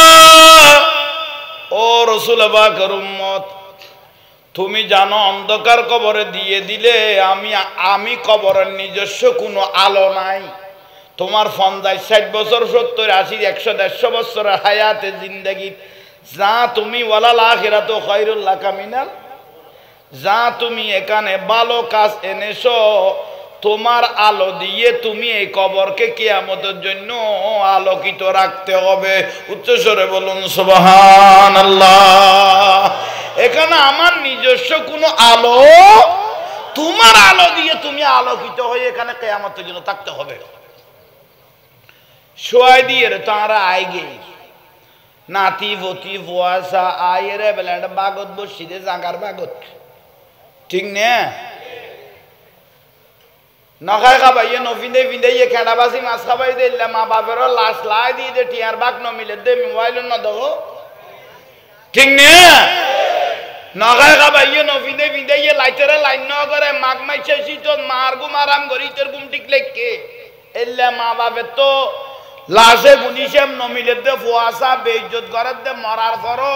ও রাসূল পাকের উম্মত, তুমি জানো অন্ধকার কবরে দিয়ে দিলে আমি কবরের নিজস্ব কোনো আলো নাই। তোমার 50 60 বছর 70 80 100 150 বছরের হায়াতে জিন্দেগি যা তুমি ওয়ালাল আখিরাতু খায়রুল লাকা মিনাল, যা তুমি এখানে ভালো কাজ এনেছো, তোমার আলো দিয়ে তুমি এই কবরকে কিয়ামতের জন্য আলোকিত রাখতে হবে। উচ্চস্বরে বলুন সুবহানাল্লাহ। এখানে আমার নিজস্ব কোনো আলো, তোমার আলো দিয়ে তুমি আলোকিত হয়ে এখানে কিয়ামতের জন্য থাকতে হবে। শোয়াই দিয়ে তারা আই গেই নাতি ভতি ফুয়াশা আয়ের বেলা একটা বাগত বসিদে জাগার বাগত, ঠিক না? নখাই খাবাইয়ে নফিন্দে ফিন্দে ইয়ে খেড়াবাসি মাছ খাবাই দিলে মা বাপেরও লাশ লাই দিয়ে দে টিয়ার বাঘ নমিলে দে মোবাইল ন দেখো, ঠিক না? নখাই খাবাইয়ে নফিন্দে ফিন্দে ইয়ে লাইটের লাইন ন করে মাঘ মাইছে শীতত মার গুম আরাম করি তোর গুম ঠিক লেখকে এলে মা বাপের তো লাশে গুনিসেম নমিলে দে ফুয়াশা বেইজ্জত করে দে মরার পরও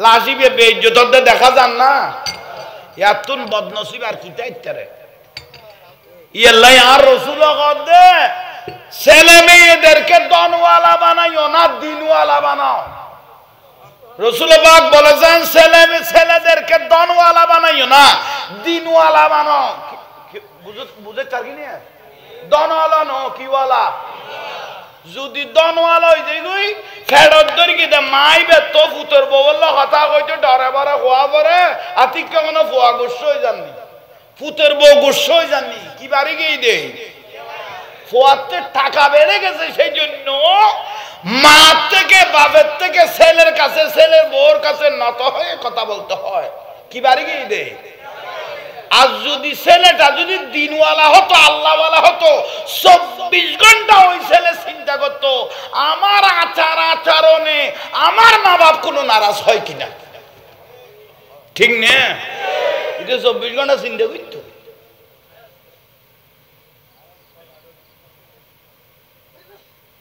লাশিবে বেইজ্জত দে দেখা যান না। ইয়াতুন বদনসিব আর কিতা ইত্যারে ইয়াল্লাহ আর রাসূল কদে ছেলে মেয়েদেরকে দনওয়ালা বানাইও না দিনওয়ালা বানাও। রাসূল পাক বলেছেন ছেলেদেরকে দনওয়ালা বানাইও না দিনওয়ালা বানাও। বুঝে চার কি নিয়ে দনওয়ালা নো কিওয়ালা, যদি দনওয়ালা হই যাই গই ফেরত ধরি কি দে মাইবে তো ফুতর বলল কথা কইতো ডরে বড় খোয়া পরে আতিক কেমন ফোয়া গোস্ত হই জাননি, ফুতের বউ গোস্ত হই জাননি কি বাড়ি গিয়ে দে ফোয়াতে টাকা বেড়ে গেছে, সেই জন্য মা থেকে বাপের থেকে ছেলের কাছে ছেলের বউর কাছে নত হয়ে কথা বলতে হয়। কি বাড়ি গিয়ে দে আজ যদি ছেলেটা যদি দিনওয়ালা হতো আল্লাহওয়ালা হতো 24 ঘন্টা ওই ছেলে চিন্তা করতো আমার আচরণে আমার মা বাপ কোনো নারাজ হয় কিনা, ঠিক না? এটা 24 ঘন্টা চিন্তা করতো।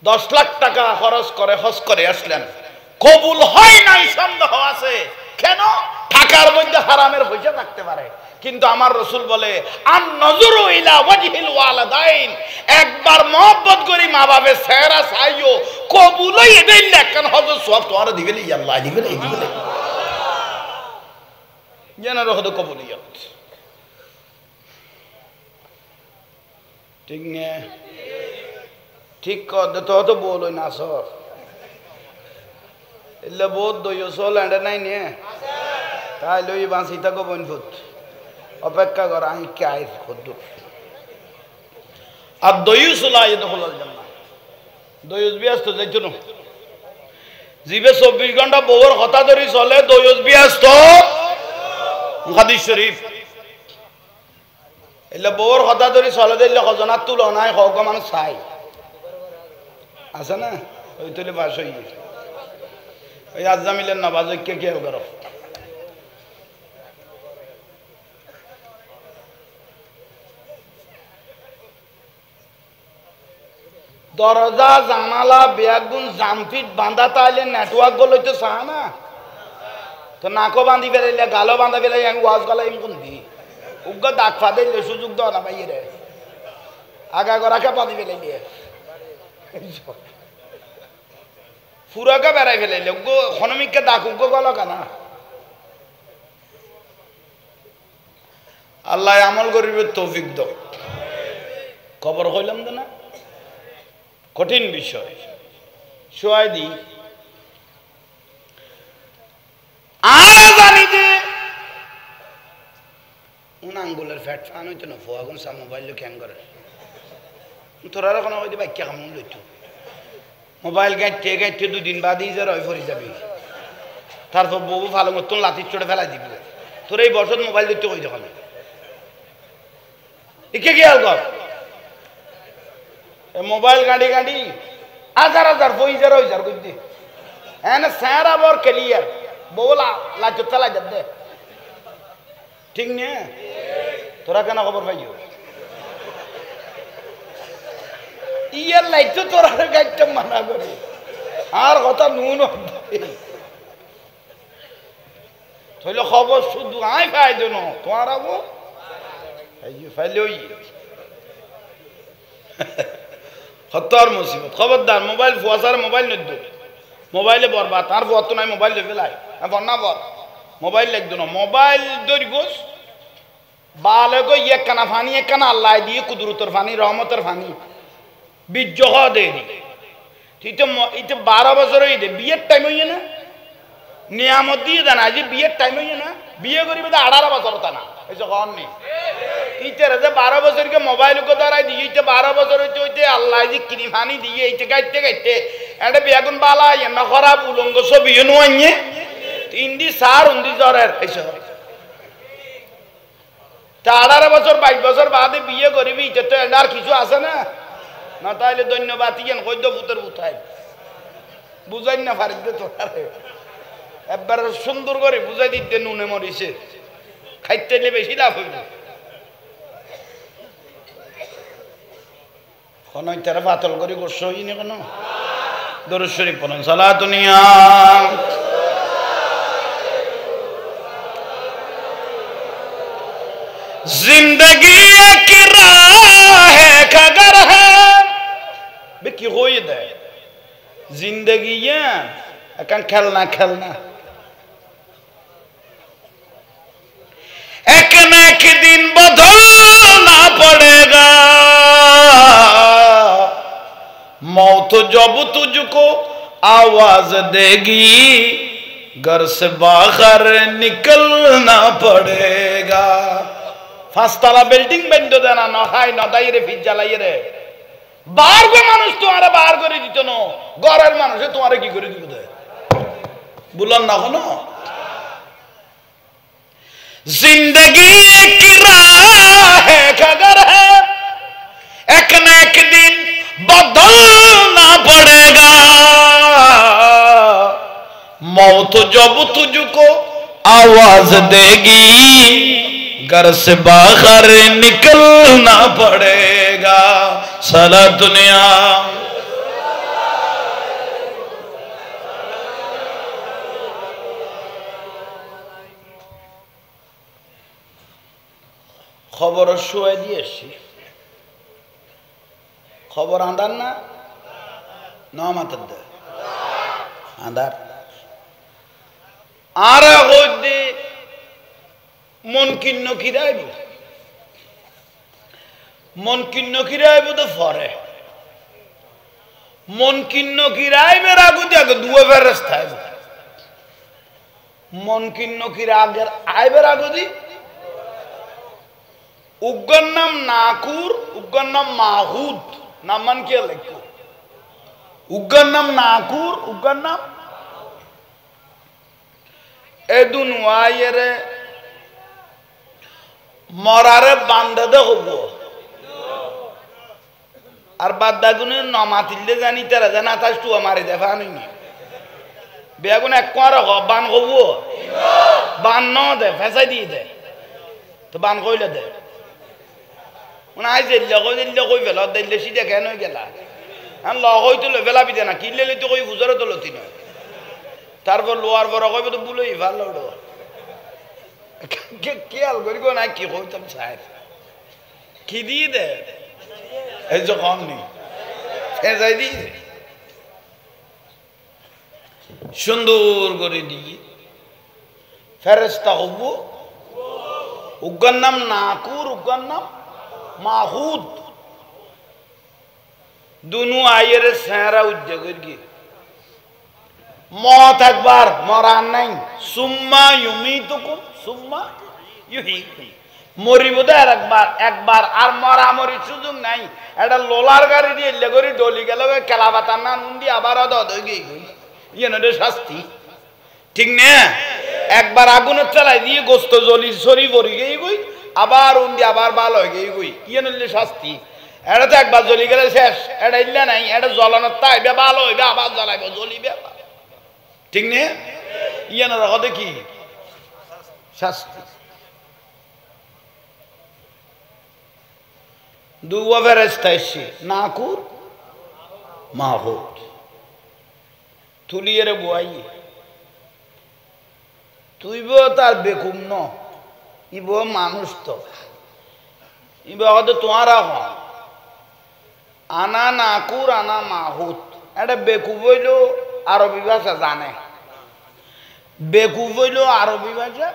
$10 লাখ টাকা খরচ করে হজ করে আসলেন, কবুল হয় নাই সন্দেহ আছে। কেন? টাকার মধ্যে হারামের পয়সা থাকতে পারে, কিন্তু আমার রাসূল বলে আন নজরু ইলা ওয়াজহিল ওয়ালাদাইন, একবার মহব্বত করি মা বাপের চেহারা চাইও কবুল হই দেই না কেন হজ সব তোমার দিবেলি আল্লাহ দিবেলি দিবেলি জানা রহদ কবুলিয়ত, ঠিক না? ঠিক কর তো বলই না সর এলে বহুত দইও চল এন্ড নাই নে তাই লই বাঁচি থাকো বনফুত অপেক্ষা কর আমি কে আইস খদ্দু আর দইউস লাই দখলাল জান্নাত দইউস বিয়াস্ত যাইতো না জিবে 24 ঘন্টা বউর কথা ধরি চলে দইউস বিয়াস্ত হাদিস শরীফ এলে বউর কথা ধরি চলে দিলে খজনাত তুলনায় হক মানুষ চাই আছে না ওই তুলে বাস হয়ে গেছে ওই আজামিলের নামাজ কে কেউ করো দরজা জানালা বেগুন জামফিট বাঁধা তাইলে নেটওয়ার্ক গুলো তো চাহ না তো নাকো বাঁধি ফেলাইলে গালো বাঁধা ফেলাই ওয়াজ গলা এমন দি উগ্র দাগ ফাঁদে সুযোগ দাও না ভাই রে আগা গড়াকে বাঁধি ফেলাইলে ফুরাকে বেড়াই ফেলাইলে উগ্র খনমিককে দাগ উগ্র গল কানা আল্লাহ আমল করিবে তৌফিক দাও খবর কইলাম না কঠিন বিষয় শোয়াই দি আর জানি যে আঙ্গুলের ফ্যাট ফান হইতো না ফোয়াগুন সা মোবাইল ক্যান করে তোরা কোনো হয়তো বাক্য কামড় লইতো মোবাইল গাঁটতে গাঁটতে 2 দিন বাদই যে রয় ফরি যাবি তারপর বউ ভালো মতন লাঠির চড়ে ফেলাই দিবি তোর এই বছর মোবাইল দিতে কই যখন একে কি আর কর মোবাইল গাড়ি গাড়ি হাজার হাজার পয়সা রয়েছে বুঝলি হ্যাঁ না স্যার আবার ক্লিয়ার বউলা লাচ চালাই দে ঠিক না তোরা কেন খবর পাইও ইয়ার লাইট তোর গাইডটা মানা করে আর কথা নুন হইলে খবর শুধু আই পাই দেন তোমার আবো ফাইলে হত্যার মুসিবত খবরদার মোবাইল ফুয়াশার মোবাইল নদ্য মোবাইলে বরবা তার বর তো নাই মোবাইল লেবে লাই বন্যা বর মোবাইল লাগতো না মোবাইল দৌড় গোস বালে গো একখানা ফানি একখানা আল্লাহ দিয়ে কুদরতের ফানি রহমতের ফানি বীর্য দে এটা 12 বছর হয়ে দে বিয়ের টাইম হইয়ে না নিয়ামত দিয়ে দেন আজ বিয়ের টাইম হইয়ে না বিয়ে করিবে 18 বছর তা না এই কন নেই ইটার যে 12 বছরকে মোবাইল কো দ্বারাই দিয়ে 12 বছর হইতে হইতে আল্লাহ যে কিনি ফানি দিয়ে এইটা গাইতে গাইতে এটা বেগুন বালা এনা খারাপ উলঙ্গ ছবি নয় ইন্দি সার উন্দি জ্বরের এইসব তা 18 বছর 22 বছর বাদে বিয়ে করিবি এটা তো আর কিছু আছে না না তাইলে ধন্যবাদ ইয়েন কইদ পুতের উঠাই বুঝাই না পারি দে তোরে একবার সুন্দর করে বুঝাই দিতে নুনে মরিছে খাইতে বেশি লাভ হইবে কোন তারা পাতল করে গোস হইনি কেন দরুদ শরীফ পড়েন সালাতুনিয়া जिंदगी एक राह है खगर है बेकी होई दे जिंदगी ये अकन खेलना खेलना एक न एक दिन बदलना पड़ेगा मौत जब तुझको आवाज देगी घर से बाहर निकलना पड़ेगा फास्ताला बिल्डिंग बंदो देना न खाई न दाई रे फिज জ্বালাই রে বার গো মানুষ তোমারে বার করে দিত না ঘরের মানুষে তোমারে কি করে দিবে বলন না কোন जिंदगी एक राह है खगर है एक न एक दिन बदलना पड़ेगा मौत जब तुझको आवाज देगी घर से बाहर निकलना पड़ेगा साला दुनिया খবর শুয়ে দিয়েছি খবর আন্দার না নমাতের দে আন্দার আর হইতে মন কিন্ন কিরাইব মন কিন্ন কিরাইব তো ফরে মন কিন্ন কিরাইবের আগুতে আগে দুয়ে ফেরেস্তাইব মন কিন্ন কিরা আগের আইবের আগুদি উগ্গর নাম নাকুর উগ্গর নাম মাহুদ নামান কে লেখো উগ্গর নাম নাকুর উগ্গর নাম এদুন ওয়াইরে মরারে বান্ধে দে হব আর বাদ দাগুনে নমাতিলে জানি তারা জানা তাস তু আমারে দেখা নই বেগুন এক কোয়ার বান হব বান ন দে ফেসাই দিয়ে দে তো বান কইলে দে মানে আই জেল্লে কই ফেল দিল্লে সিধে কেন গেলা আর ল হইতো লো ফেলাবি দে না কিনলে তো কই ফুজরে তো লতি নয় তারপর লোয়ার বড় কইবে তো বুলই ভালো ওড়ো খেয়াল করি গো না কি কইতাম চাই কি দিয়ে দে এই যে কম নেই ফেজাই দিয়ে সুন্দর করে দিয়ে ফেরেস্তা হব উগ্গর নাম নাকুর উগ্গর নাম মাহুদ দুনু আয়ের সেরা উদ্যোগের গিয়ে মত একবার মরার নাই সুম্মা ইউমিতুকুম সুম্মা ইউহয়িকুম মরিব দে একবার একবার আর মরা মরি সুযোগ নাই এটা লোলার গাড়ি দিয়ে লেগরি ডলি গেল কেলাবাতার না নুন্দি আবার ইয়ে শাস্তি ঠিক না একবার আগুনের চালাই দিয়ে গোস্ত জ্বলি সরি পরি গেই গই আবার উন্দি আবার ভালো হয়ে গেই গই ইয়ে নইলে শাস্তি এটা তো একবার জ্বলি গেলে শেষ এটা ইল্লে নাই এটা জ্বলানোর তাইবে ভালো হইবে আবার জ্বলাইব জ্বলিবে ঠিক না ইয়ে না দেখো দেখি শাস্তি দুয়া ফেরেশতা এসে নাকুর মাহুত তুলিয়ে রে বুয়াই তুই বো তার বেকুম ন ইব মানুষ তো ইব হয়তো তোমারা হন আনা নাকুর আনা মাহুত এটা বেকুব হইল আরবি ভাষা জানে বেকুব হইল আরবি ভাষা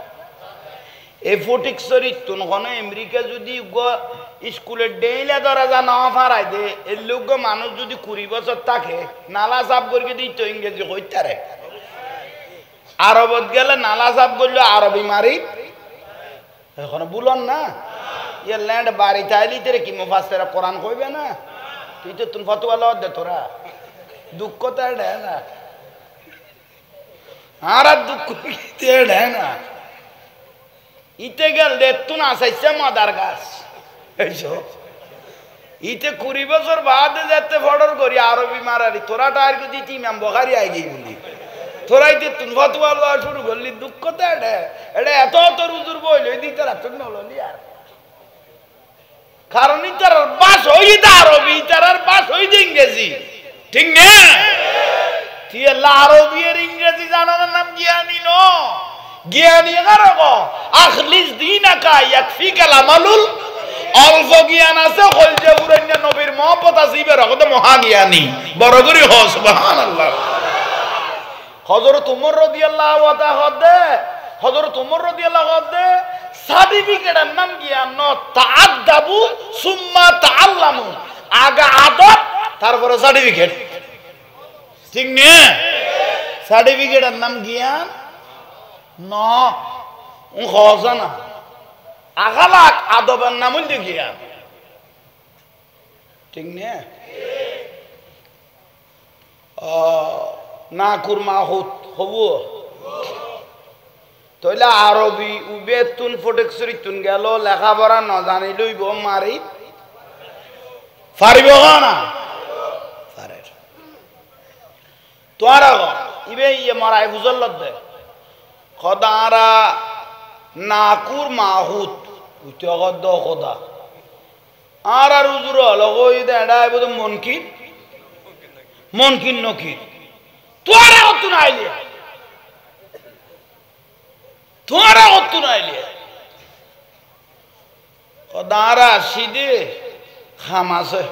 এই ফটিক চরিত্র আমেরিকা যদি স্কুলের ডেইলে ধরা যা না ফারাই দে এর লোক মানুষ যদি 20 বছর থাকে নালা সাফ করে দিই তো ইংরেজি হইতারে আরবত গেলে নালা সাফ করলে আরবি মারি এখন বুলন না ইয়ে ল্যান্ড বাড়ি চাইলি তেরে কি মুফাসসির কোরআন কইবে না তুই তো তুন ফতোয়া লও দে তোরা দুঃখ তো এটা না আর দুঃখ কি এটা না ইতে গেল দে তুন আসাইছে মাদার গাছ এইসব ইতে 20 বছর বাদে যেতে ফডর করি আরবি মারারি তোরা টায়ার কো দিতি ইমাম বুখারী আই গই বলি তোরাই তে তুন ফতোয়া লওয়া শুরু করলি দুঃখ তো এটা এটা এত তোর হুজুর বইল এই দিতে রাত নললি আর কারণ ইতার বাস হই দা আরবি ইতার বাস হই দে ইংরেজি ঠিক না তুই আরবি আর ইংরেজি জানার নাম জ্ঞানী ন জ্ঞানী কারো আখলিস দীনাকা ইয়াকফিকাল আমালুল অল্প জ্ঞান আছে কলজে উড়াইনা নবীর মহব্বত আছে ইবের হতে মহা জ্ঞানী বড় করে হ সুবহানাল্লাহ হযরত ওমর রাদিয়াল্লাহু তাআলা হযরত ওমর রাদিয়াল্লাহু তাআলা সার্টিফিকেটের নাম জ্ঞান ন তাআদ্দাবু সুম্মা তাআল্লামু আগে আদব তারপরে সার্টিফিকেট ঠিক না সার্টিফিকেটের নাম জ্ঞান ন ও হজনা আগালাক আদবের নাম হইল জ্ঞান ঠিক না না কুরমা হবু তাইলে আরবি উবেতুন ফটেকসরি তুন গেল লেখাপড়া ন জানিলই বো মারি পারিব না পারে তোরা ইবে ইয়ে মারাই বুঝল দে খদারা নাকুর মাহুত উচ্চ গদ খোদা আর আর উজুর হলো কই দে এডা বদ মনকিন মনকিন নকিন তোরা অতুন আইলে তোরা অতুন আইলে খদারা সিদে খামাসে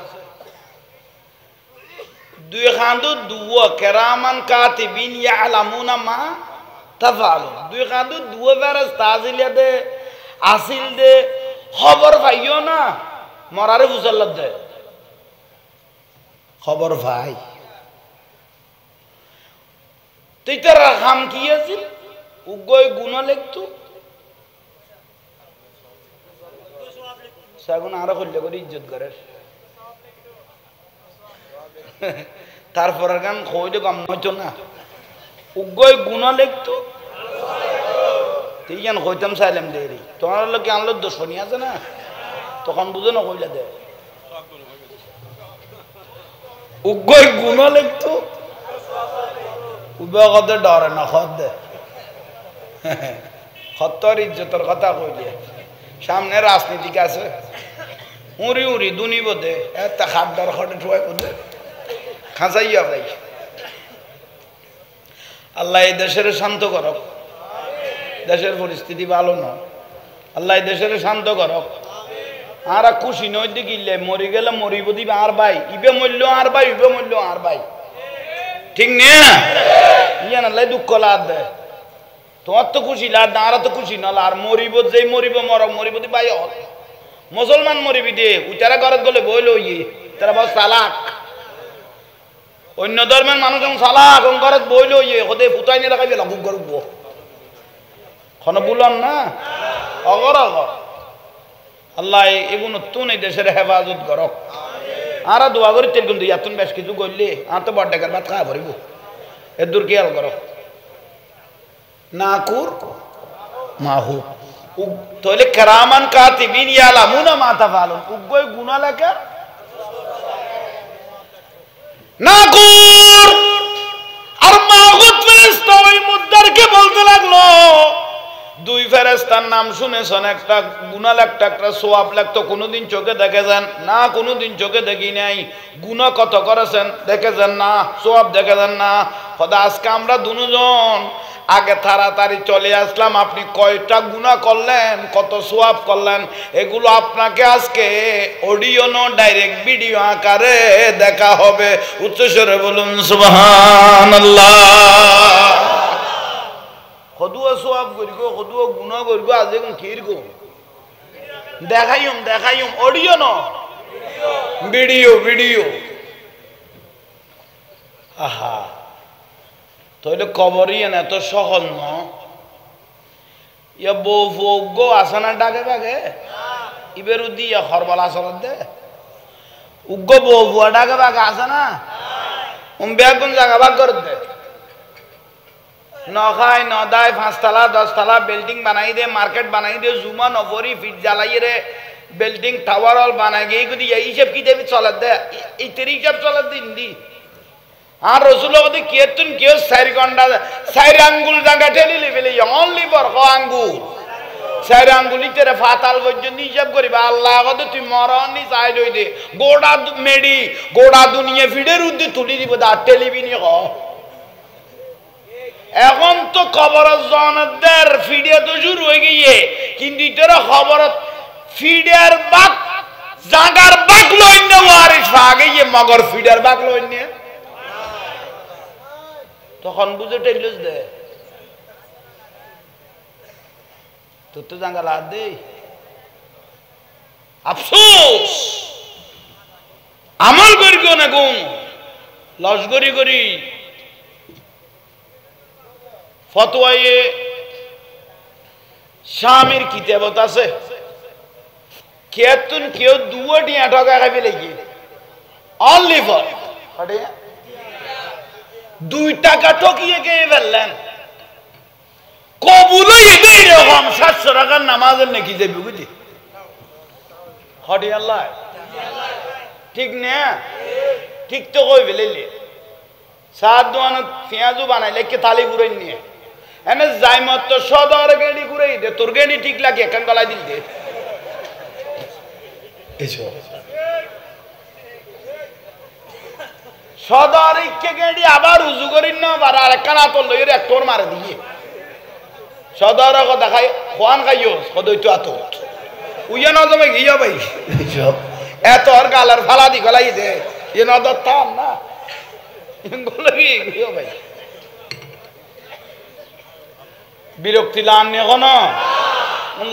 দুই খান্দু দুয়া কেরামান কাতিবিন ইয়ালামুনা মা তাফালু দুই খান্দু দুয়া ফেরেশতা আসিলে দে আসিল দে খবর পাইও না মরারে বুঝাল্লাত দে খবর ভাই তুই তোর খাম কি আছিল উগয় গুণ লিখতো সাগুন আরো করলে করে ইজ্জত করে তারপর গান খইলে কম হইতো না উগয় গুণ লিখতো তুই জান হইতাম চাইলাম দেরি তোমার লোকে আনলো দোষণী আছে না তখন বুঝো না কইলা দে উগয় গুণ লিখতো উবে কত ডরে না খত দে খত্তর ইজ্জতের কথা কইলে সামনে রাজনীতিক আছে উড়ি উড়ি দুনি বোধে এত খাদ্দার খটে ঠুয়াই বোধে খাঁচাইয়া ভাই আল্লাহ এই দেশের শান্ত করক দেশের পরিস্থিতি ভালো না আল্লাহ এই দেশের শান্ত করক আর খুশি নই দিলে মরি গেলে মরিব দিবে আর ভাই ইবে মূল্য আর ভাই ইবে মূল্য আর ভাই ঠিক না ইয়ান আল্লাহ দুঃখ লাদ দেয় তোমার তো খুশি লাদ না আর তো খুশি না আর মরিব যেই মরিব মরক মরিব দি ভাই হল মুসলমান মরিবি দে উচারা ঘরত গেলে বইল ইয়ে তারা বহুত চালাক অন্য ধর্মের মানুষ যেমন চালাক ঘরত বইল ইয়ে হদে ফুটাই নিয়ে রাখাবি লাগুক গরুব খন বুলন না অগর অগর আল্লাহ এগুলো তুন এই দেশের হেফাজত করক আর দোয়া করি তেল কিন্তু ইয়াতুন বেশ কিছু করলে আর তো বড় ডেকার ভাত খাওয়া ভরিব এর দূর খেয়াল করো নাকুর মাহু তাহলে কেরামান কাতিবিন ইয়ালামুনা মা তাফালুন উগয় গুনাহ লেখা নাকুর আর মাহুত ফেরেশতা ওই মুদ্দারকে বলতে লাগলো দুই ফেরেশতা ফেরেশতার নাম শুনেছেন, একটা গুনাহ লাগতো, একটা সওয়াব লাগতো, কোনোদিন চোখে দেখেছেন না? কোনোদিন চোখে দেখি নাই। গুনাহ কত করেছেন দেখেছেন না? সওয়াব দেখেছেন না? খোদা আজকে আমরা দুজন আগে তাড়াতাড়ি চলে আসলাম, আপনি কয়টা গুনাহ করলেন, কত সওয়াব করলেন, এগুলো আপনাকে আজকে অডিও নো ডাইরেক্ট ভিডিও আকারে দেখা হবে। উচ্চস্বরে বলুন সুবহানাল্লাহ। কদুয়া সওয়াব করিগো, কদুয়া গুনাহ করিগো, আজ এখন কিরগো দেখাইম অডিও নো ভিডিও। আহা, তাহলে কবরই এত সহজ ন? ইয়া বউ ফৌগ আসানা ডাকে বাগে ইবের উদ্দি ইয়া হরবাল আসর দে উগ্গ বউ ফুয়া ডাকে বাগে আসে না? বেগুন জায়গা ভাগ করে দে, নখায় নদায় 5 তলা 10 তলা বিল্ডিং বানাই দে, মার্কেট বানাই দে, জুমা নফরি ফিট জ্বালাই রে বিল্ডিং টাওয়ার অল বানাই গে, এগুলি এইসব কি দেবী চলে দে, এই তেরি সব চলে দিন দি। আর রসুলকে কেতুন কেউ 4 ঘন্টা 4 আঙ্গুল জায়গা ঠেলি লেবেলে অনলি ফর আঙ্গুল 4 আঙ্গুলি তেরে ফাতাল পর্যন্ত হিসাব করিবা। আল্লাহ কত তুই মরণই চাই লই দে, গোড়া মেডি গোড়া দুনিয়া ফিডের উদ্দি তুলি দিব দা টেলিভিনি ক। এখন তো খবর জনদের ফিডিয়া তো শুরু হয়ে গিয়ে, কিন্তু তোরা খবর ফিডিয়ার বাক জাগার বাক লই না ওয়ারিস আগে গিয়ে মগর ফিডার বাক লই না, তখন বুঝে টেলিস দে তোর তো জাঙ্গা লাদ দে। আফসোস আমল করি না গুম লস করি ফতোয়ায়ে স্বামীর কিতাবত আছে, কেতুন কেউ দুটিয়া ঠকা খাবি লাগি অনলি ফর 2 টাকা ঠকিয়ে গিয়ে ফেললেন, কবুল এরকম 700 টাকার নামাজের নাকি যাবি বুঝি হটি আল্লাহ ঠিক না? ঠিক তো কই ফেলেলি 7 দোয়ানো পেঁয়াজও বানাইলে কে থালি ঘুরাই নিয়ে এনে যাই মত সদর গেড়ি ঘুরাই দে, তোর গেড়ি ঠিক লাগে এখান গলাই দিল দে সদর ইকে গেড়ি আবার উজু করি না আর একখানা তোর লইয়ের এক তোর মারে দিয়ে সদর দেখাই খোয়ান খাইও সদৈতো আত উইয়া না জমে গিয়া ভাই এত আর গালার ফালা দি গলাই দে এ নদর থাম না ভাই বিরক্তি লান এখন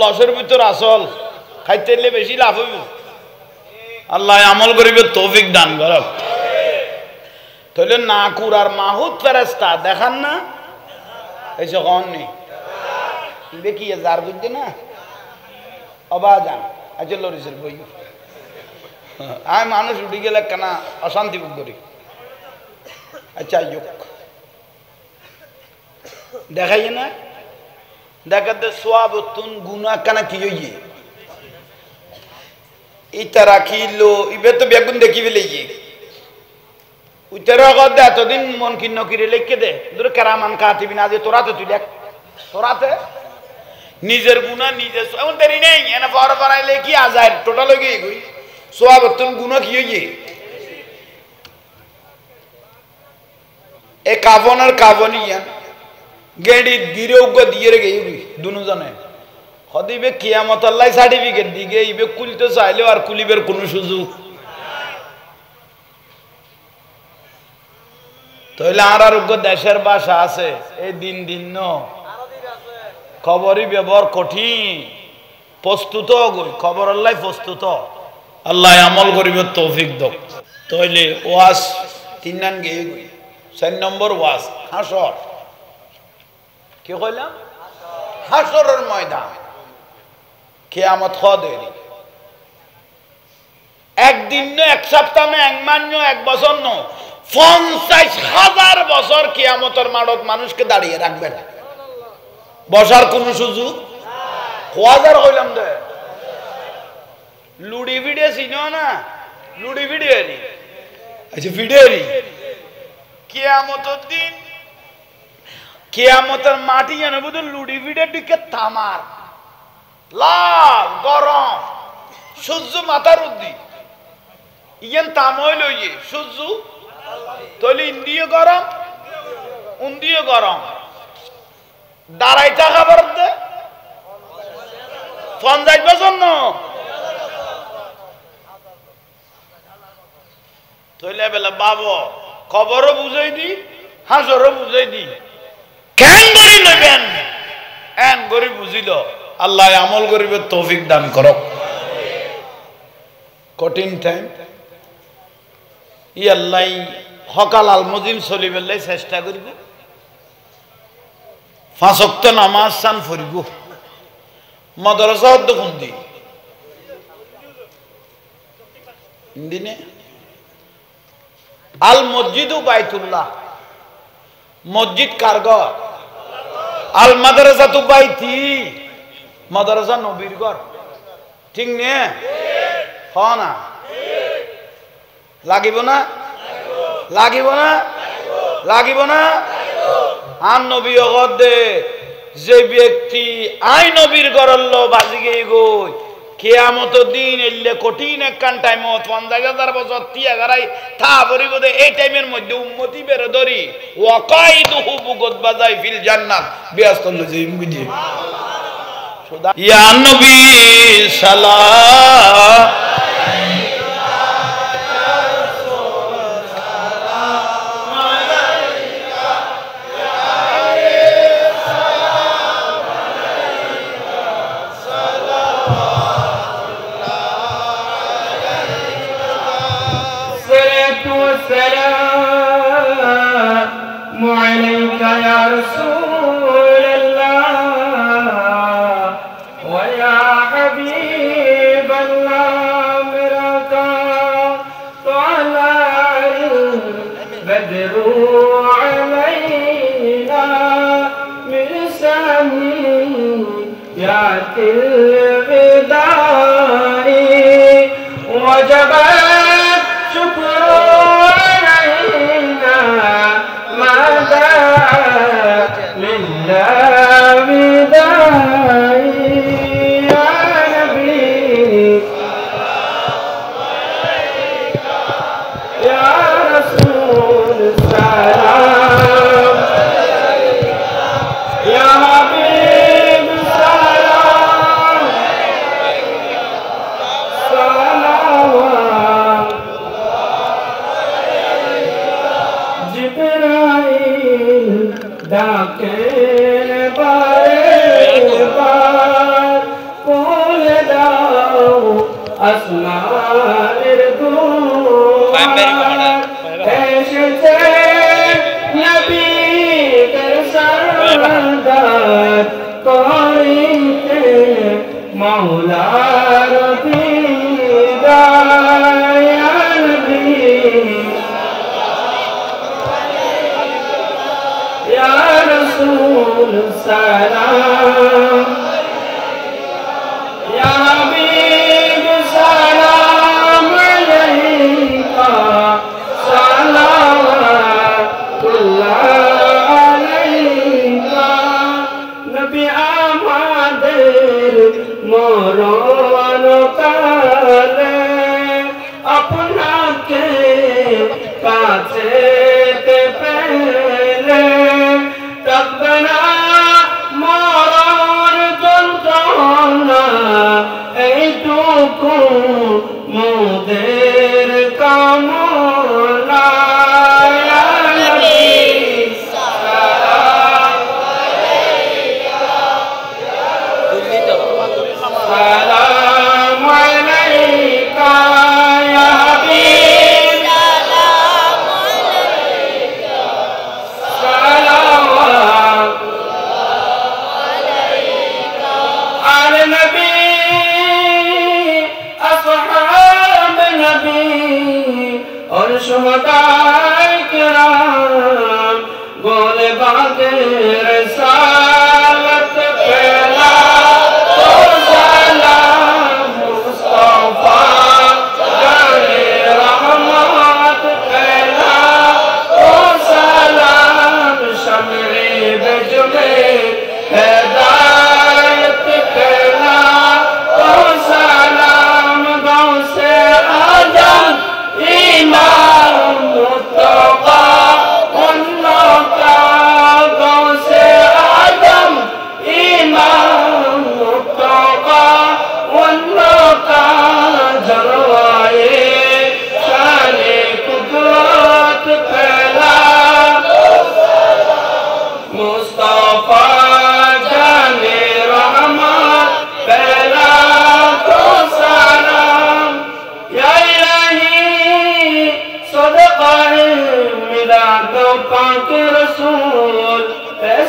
লসের ভিতর আসল খাইতে বেশি লাভ হইব। আল্লাহ আমল করিবে তৌফিক দান করব। তাহলে নাকুর আর মাহুদ ফেরেশতা দেখান না এই যখন নেই দেখি যার বুঝছে না অবা যান আচ্ছা লরিসের বই আমি মানুষ উঠে গেলে কেনা অশান্তি ভোগ করি। আচ্ছা যোগ দেখাই না দেখাতে সোয়াবতুন গুনা কেনা কি হইয়ে ইটা রাখিলো ইবে তো বেগুন দেখি ফেলে উইটারা কদ এতদিন মন কিন্ন কিরে লিখে দে ধরে কেরামান কাতিবি না যে তোরাতে তুই দেখ তোরাতে নিজের গুণা নিজে এমন দেরি নেই এনে পর বানাইলে কি আজার টোটাল হয়ে গিয়ে গই সোয়াবতুন গুণা কি হইয়ে এ কাফনের কাফনিয়া গেড়ি গিরে উগ দিয়ে রে গই দুজনে হদিবে কিয়ামত আল্লাহ সার্টিফিকেট দিগে ইবে কুলতে চাইলে আর কুলিবের কোনো সুযোগ তাহলে আর দেশের ভাষা আছে এই দিন দিন ন খবরই ব্যবহার কঠিন প্রস্তুত গই খবর আল্লাহ প্রস্তুত আল্লাহ আমল করিবে তৌফিক দাও। তাহলে ওয়াজ 3 নাম গিয়ে গই 4 নম্বর ওয়াজ হাসর কি কইলাম হাসরের ময়দান কিয়ামত খদেরি একদিন ন এক সপ্তাহ ন এক মাস ন এক বছর ন 50,000 বছর কিয়ামতের মাঠত মানুষকে দাঁড়িয়ে রাখবে না বসার কোন সুযোগ হাজার হইলাম দে লুডি ভিডিও চিনো না লুডি ভিডিও আচ্ছা ভিডিও কিয়ামতের দিন কিয়ামতের মাটি জানো বুঝো লুডি ভিডিও দিকে তামার লাল গরম সূর্য মাথার উদ্দি ইয়ান তামই লইয়ে সূর্য তলি ইন্দিও গরম উন্দিও গরম দাঁড়াই থাকা বরদে ফোন যাইব জন্য তইলে বেলা বাবু খবরও বুঝাই দি হাসরও বুঝাই দি কেন গরি নেবেন এন গরি বুঝিল আল্লাহ আমল করিবে তৌফিক দান করক কঠিন টাইম ই আল্লাহ হকাল আল মজিম চলিবেলাই চেষ্টা করিব 5 ওয়াক্ত নামাজ চান ফরিব মাদ্রাসা দেখুন দি দিনে আল মসজিদু বাইতুল্লাহ মসজিদ কার ঘর আল মাদ্রাসাতু বাইতি মাদ্রাসা নবীর ঘর ঠিক নে হ না লাগিব না লাগিব না লাগিব না আন নবী অগদে যে ব্যক্তি আই নবীর ঘরল্ল বাজি গই গই কিয়ামত দিন এলে কঠিন একখান টাইমত 50000 বছর তিয়া গারাই থা পরিব দে এই টাইমের মধ্যে উম্মতি বের ধরি ওয়াকাইদুহু বুগত বাজাই ফিল জান্নাত বিয়াস্তল জিম বুঝি সুবহানাল্লাহ ইয়া নবী সালাম Hidayat Kela पाक रसूल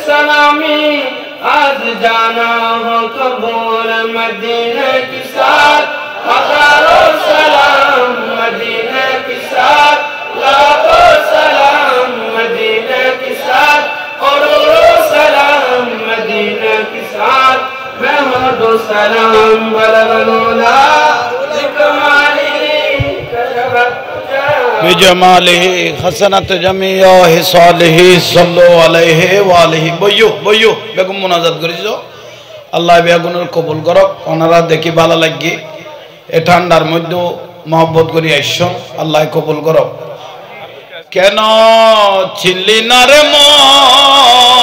सलामी आज जाना हो कबूल मदीने के साथ हजारों सलाम मदीने के साथ लाखों सलाम मदीने के साथ करोड़ों सलाम मदीने के साथ महमदो सलाम बलगलोला बिजमालिही हसनत जमिया हिसालिही सल्लु अलैहि वालिही बय्यो बय्यो बेगम मुनाजात करिছো আল্লাহ বেগুনের কবুল করক ওনারা দেখি ভালো লাগি এ ঠান্ডার মধ্যে মহব্বত করি আইসো আল্লাহ কবুল করক কেন চিল্লি না রে মন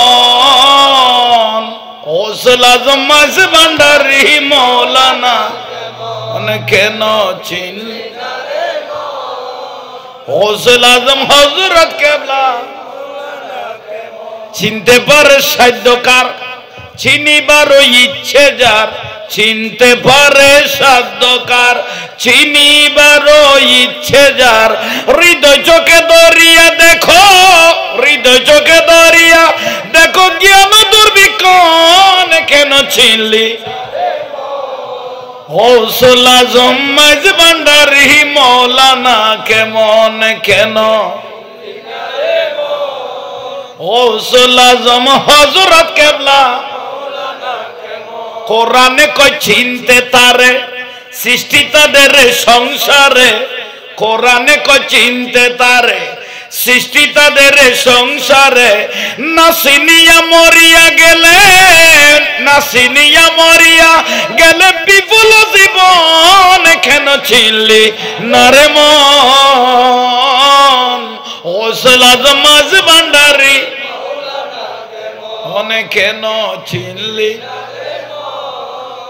ওসল আজম মাঝ ভান্ডারি মৌলানা কেন চিল্লি ওসল আজম হযরত কেবলা চিনতে পারে সাধ্যকার চিনিবারও ইচ্ছে যার চিনতে পারে সাধ্যকার চিনিবারও ইচ্ছে যার হৃদয় চোখে দরিয়া দেখো হৃদয় চোখে দরিয়া দেখো জ্ঞান দুর্বিক্ষণ কেন চিনলি গৌসুল আজম মাঝ ভান্ডারি মৌলানা কেমন কেন গৌসুল আজম হযরত কেবলা কোরআনে কয় চিনতে তারে সৃষ্টি তাদের সংসারে কোরআনে কয় চিনতে তারে সৃষ্টি তাদের সংসারে নাসিনিয়া মরিয়া গেলে নাসিনিয়া মরিয়া গেলে বিপুল জীবন কেন চিনলি না রে মন গৌসুল আজম মাঝ ভান্ডারি অনেক কেন চিনলি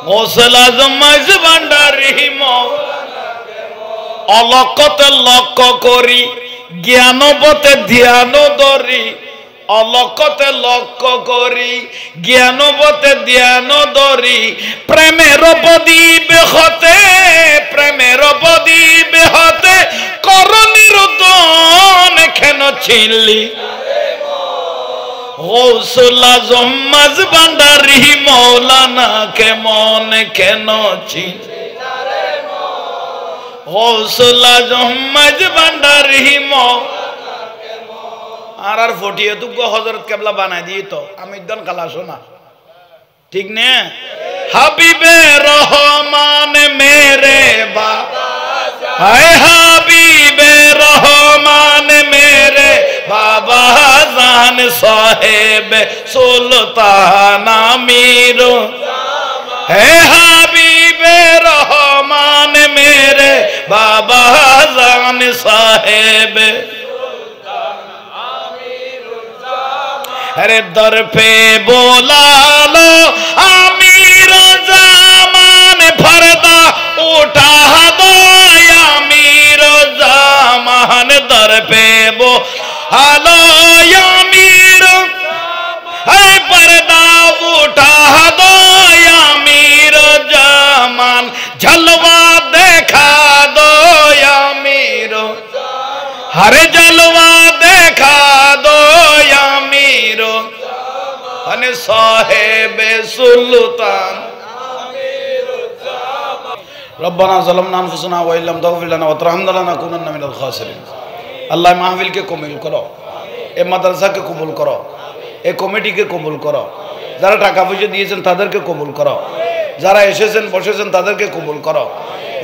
গৌসুল আজম মাঝ ভান্ডারি অলকতে লক্ষ্য করি জ্ঞানবতে ধ্যান ধরি অলকতে লক্ষ্য করি জ্ঞানবতে ধ্যান ধরি প্রেমের প্রদীপ হতে প্রেমের প্রদীপ হতে কর নিরুদ্ধন কেন চিনলি গৌসুল আজম মাঝ ভান্ডারি মৌলানা কেমন কেন চিনলি গৌসুল আজম মাঝ ভান্ডারি আর ফটিয়ে তুক হযরত কেবলা বানাই দিয়ে তো আমি দন কালা শোনা ঠিক নে হাবিবে রহমান মেরে বাবা হায় হাবিবে রহমান মেরে বাবা জান সাহেব সুলতান আমির হে হাবিবে রহমান মেরে বাবা জান সাহেব अरे दर पे बोला लो आमीर ज़मान फरदा उठा दो आमीर ज़मान दर पे बोला लो आमीर पर्दा उठा दो आमीर ज़मान जलवा देखा दो आमीर हर जलवा देखा दो आमीर अने साहेब सुल्तान रब्बना ज़लमना अनफुसना व इल्लम तग़फिर लना व तरहमना लनकुनन्ना मिनल खासिरिन अल्लाह महफिल के कबूल करो ए मदरसा के कबूल करो ए कमिटी के कबूल करो যারা টাকা পয়সা দিয়েছেন তাদেরকে কবুল করো যারা এসেছেন বসেছেন তাদেরকে কবুল করো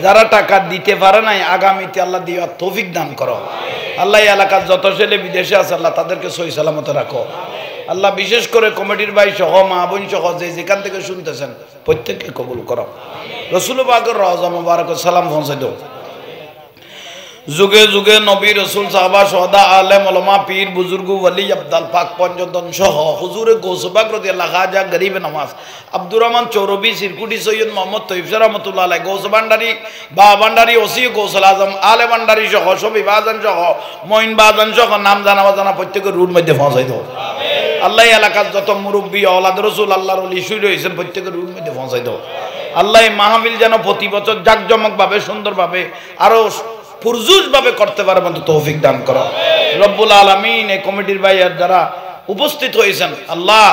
যারা টাকা দিতে পারে নাই আগামীতে আল্লাহ দিয়ার তৌফিক দান করো আল্লাহ এই এলাকার যত ছেলে বিদেশে আছে আল্লাহ তাদেরকে সহি সালামত রাখো আল্লাহ বিশেষ করে কমিটির ভাই সহ মা বোন সহ যে যেখান থেকে শুনতেছেন প্রত্যেককে কবুল করো রাসূল পাকের রওজা মুবারক সালাম পৌঁছে দাও যুগে যুগে নবী রাসূল সাহাবা শহদা আলেম উলামা পীর বুজুর্গ ওলি আব্দাল পাক পঞ্চদন সহ হুজুরে গৌস পাক রাদিয়াল্লাহু খাজা গরিব নওয়াজ আব্দুর রহমান চৌরবি সিরকুটি সৈয়দ মোহাম্মদ তৈয়ব রাহমাতুল্লাহ আলাইহি গৌস ভান্ডারী বা ভান্ডারী ওসি গৌসুল আজম আলে ভান্ডারী সহ সবই বাজান সহ মঈন বাজান সহ নাম জানা বাজানা প্রত্যেকের রুট মধ্যে পৌঁছাই দাও আমিন আল্লাহ এলাকার যত মুরব্বি আওলাদ রাসূল আল্লাহর ওলি শুই রয়েছেন প্রত্যেকের রুট মধ্যে পৌঁছাই দাও আল্লাহ এই মাহফিল যেন প্রতি বছর জাকজমকভাবে সুন্দরভাবে আরো পুরজুজ ভাবে করতে পারার মতো তৌফিক দান করো রব্বুল আলামিন। এই কমিটির ভাইয়ার যারা উপস্থিত হয়েছেন আল্লাহ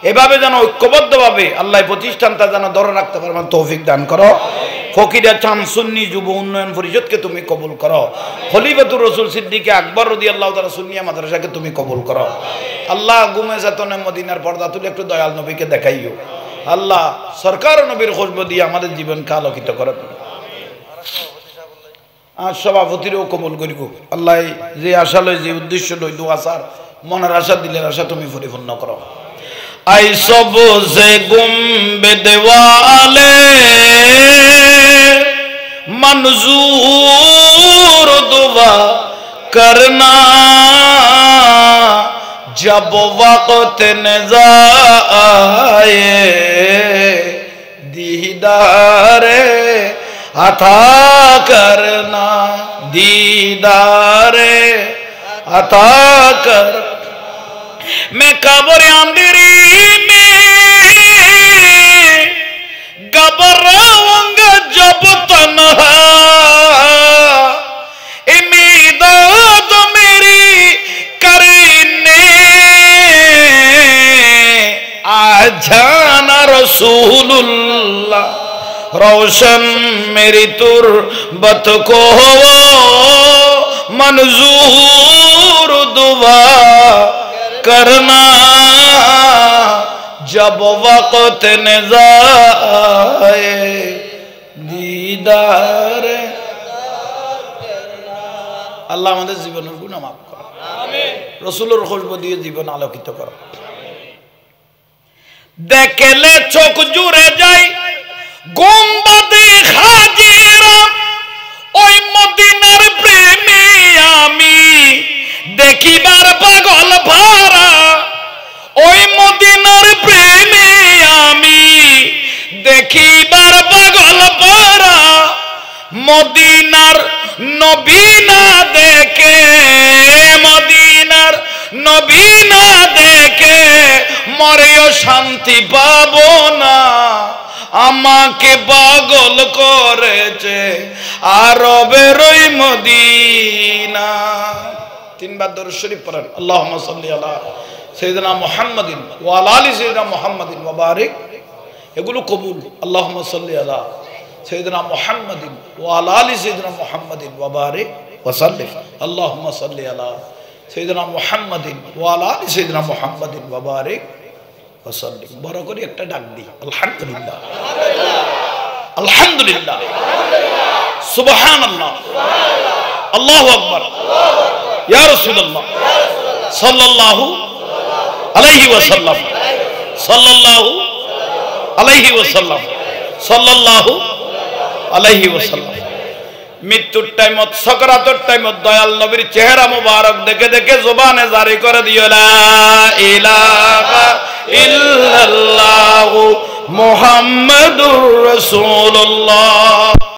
এভাবে যেন ঐক্যবদ্ধভাবে আল্লাহ প্রতিষ্ঠানটা যেন ধরে রাখতে পারবেন তৌফিক দান করো। ফকিরা চান সুন্নি যুব উন্নয়ন পরিষদকে তুমি কবুল করো। খলিফাতুর রাসূল সিদ্দিক আকবর রাদিয়াল্লাহু তাআলা সুন্নিয়া মাদ্রাসাকে তুমি কবুল করো। আল্লাহ গুমে জাতনে মদিনার পর্দা তুলে একটু দয়াল নবীকে দেখাইও। আল্লাহ সরকার নবীর খুশবু দিয়ে আমাদের জীবনকে আলোকিত করো। আর সভাপতিরও কবুল করিব আল্লাহ। যে আশা লই যে উদ্দেশ্য লই দোয়া সার মনের আশা দিলের আশা তুমি পরিপূর্ণ করো। আই সব সে গুম্বেদ ওয়ালে मंजूर दुआ करना जब वक्त नज़ा आए दीदारे अता करना दीदारे अता कर। मैं कब्र अंधेरी में घबराऊंगा जब तन्हा इमीदाद मेरी करने आ जाना रसूलुल्लाह रोशन मेरी तुरबत को मंजूर दुआ करना जब वक्त नज़ा आए दीदार। আল্লাহ আমাদের জীবনের গুনাহ মাফ করো, আমিন। রাসূলের খুশবু দিয়ে জীবন আলোকিত করো। দেখলে চোখ জুড়ে যায় গুম্বাদে খাজিরা ওই মদিনার প্রেমে আমি দেখিবার পাগল ভরা ওই মদিনার প্রেমে আমি দেখিবার পাগল ভরা মদিনার নবী না দেখে মদিনার নবী না দেখে মরেও শান্তি পাবো না আমাকে পাগল করেছে আরবের ওই মদিনা। তিনবার দরুদ শরীফ পড়েন। আল্লাহুম্মা সাল্লি আলা সাইয়্যিদিনা মুহাম্মাদিন ওয়া আলা আলি সাইয়্যিদিনা মুহাম্মাদিন ওয়া বারিক। এগুলো কবুল। আল্লাহুম্মা সাল্লি আলা সাইয়্যিদিনা মুহাম্মাদিন ওয়া আলা আলি সাইয়্যিদিনা মুহাম্মাদিন ওয়া বারিক ওয়া সাল্লিম। আল্লাহুম্মা সাল্লি আলা সাইয়্যিদিনা মুহাম্মাদিন ওয়া আলা আলি সাইয়্যিদিনা মুহাম্মাদিন ওয়া বারিক ওয়া সাল্লিম। বড় করে একটা ডাক দি আলহামদুলিল্লাহ আলহামদুলিল্লাহ সুবহানাল্লাহ আল্লাহু আকবার ইয়া রাসূলুল্লাহ সাল্লাল্লাহু আলাইহি ওয়াসাল্লাম সাল্লাল্লাহু আলাইহি ওয়াসাল্লাম সাল্লাল্লাহু আলাইহি ওয়াসাল্লাম। মৃত্যুর টাইমত সাকরাতের টাইমত দয়াল নবীর চেহারা মুবারক দেখে দেখে জবানে জারি করে দিও লা ইলাহা ইল্লাল্লাহু মুহাম্মাদুর রাসূলুল্লাহ।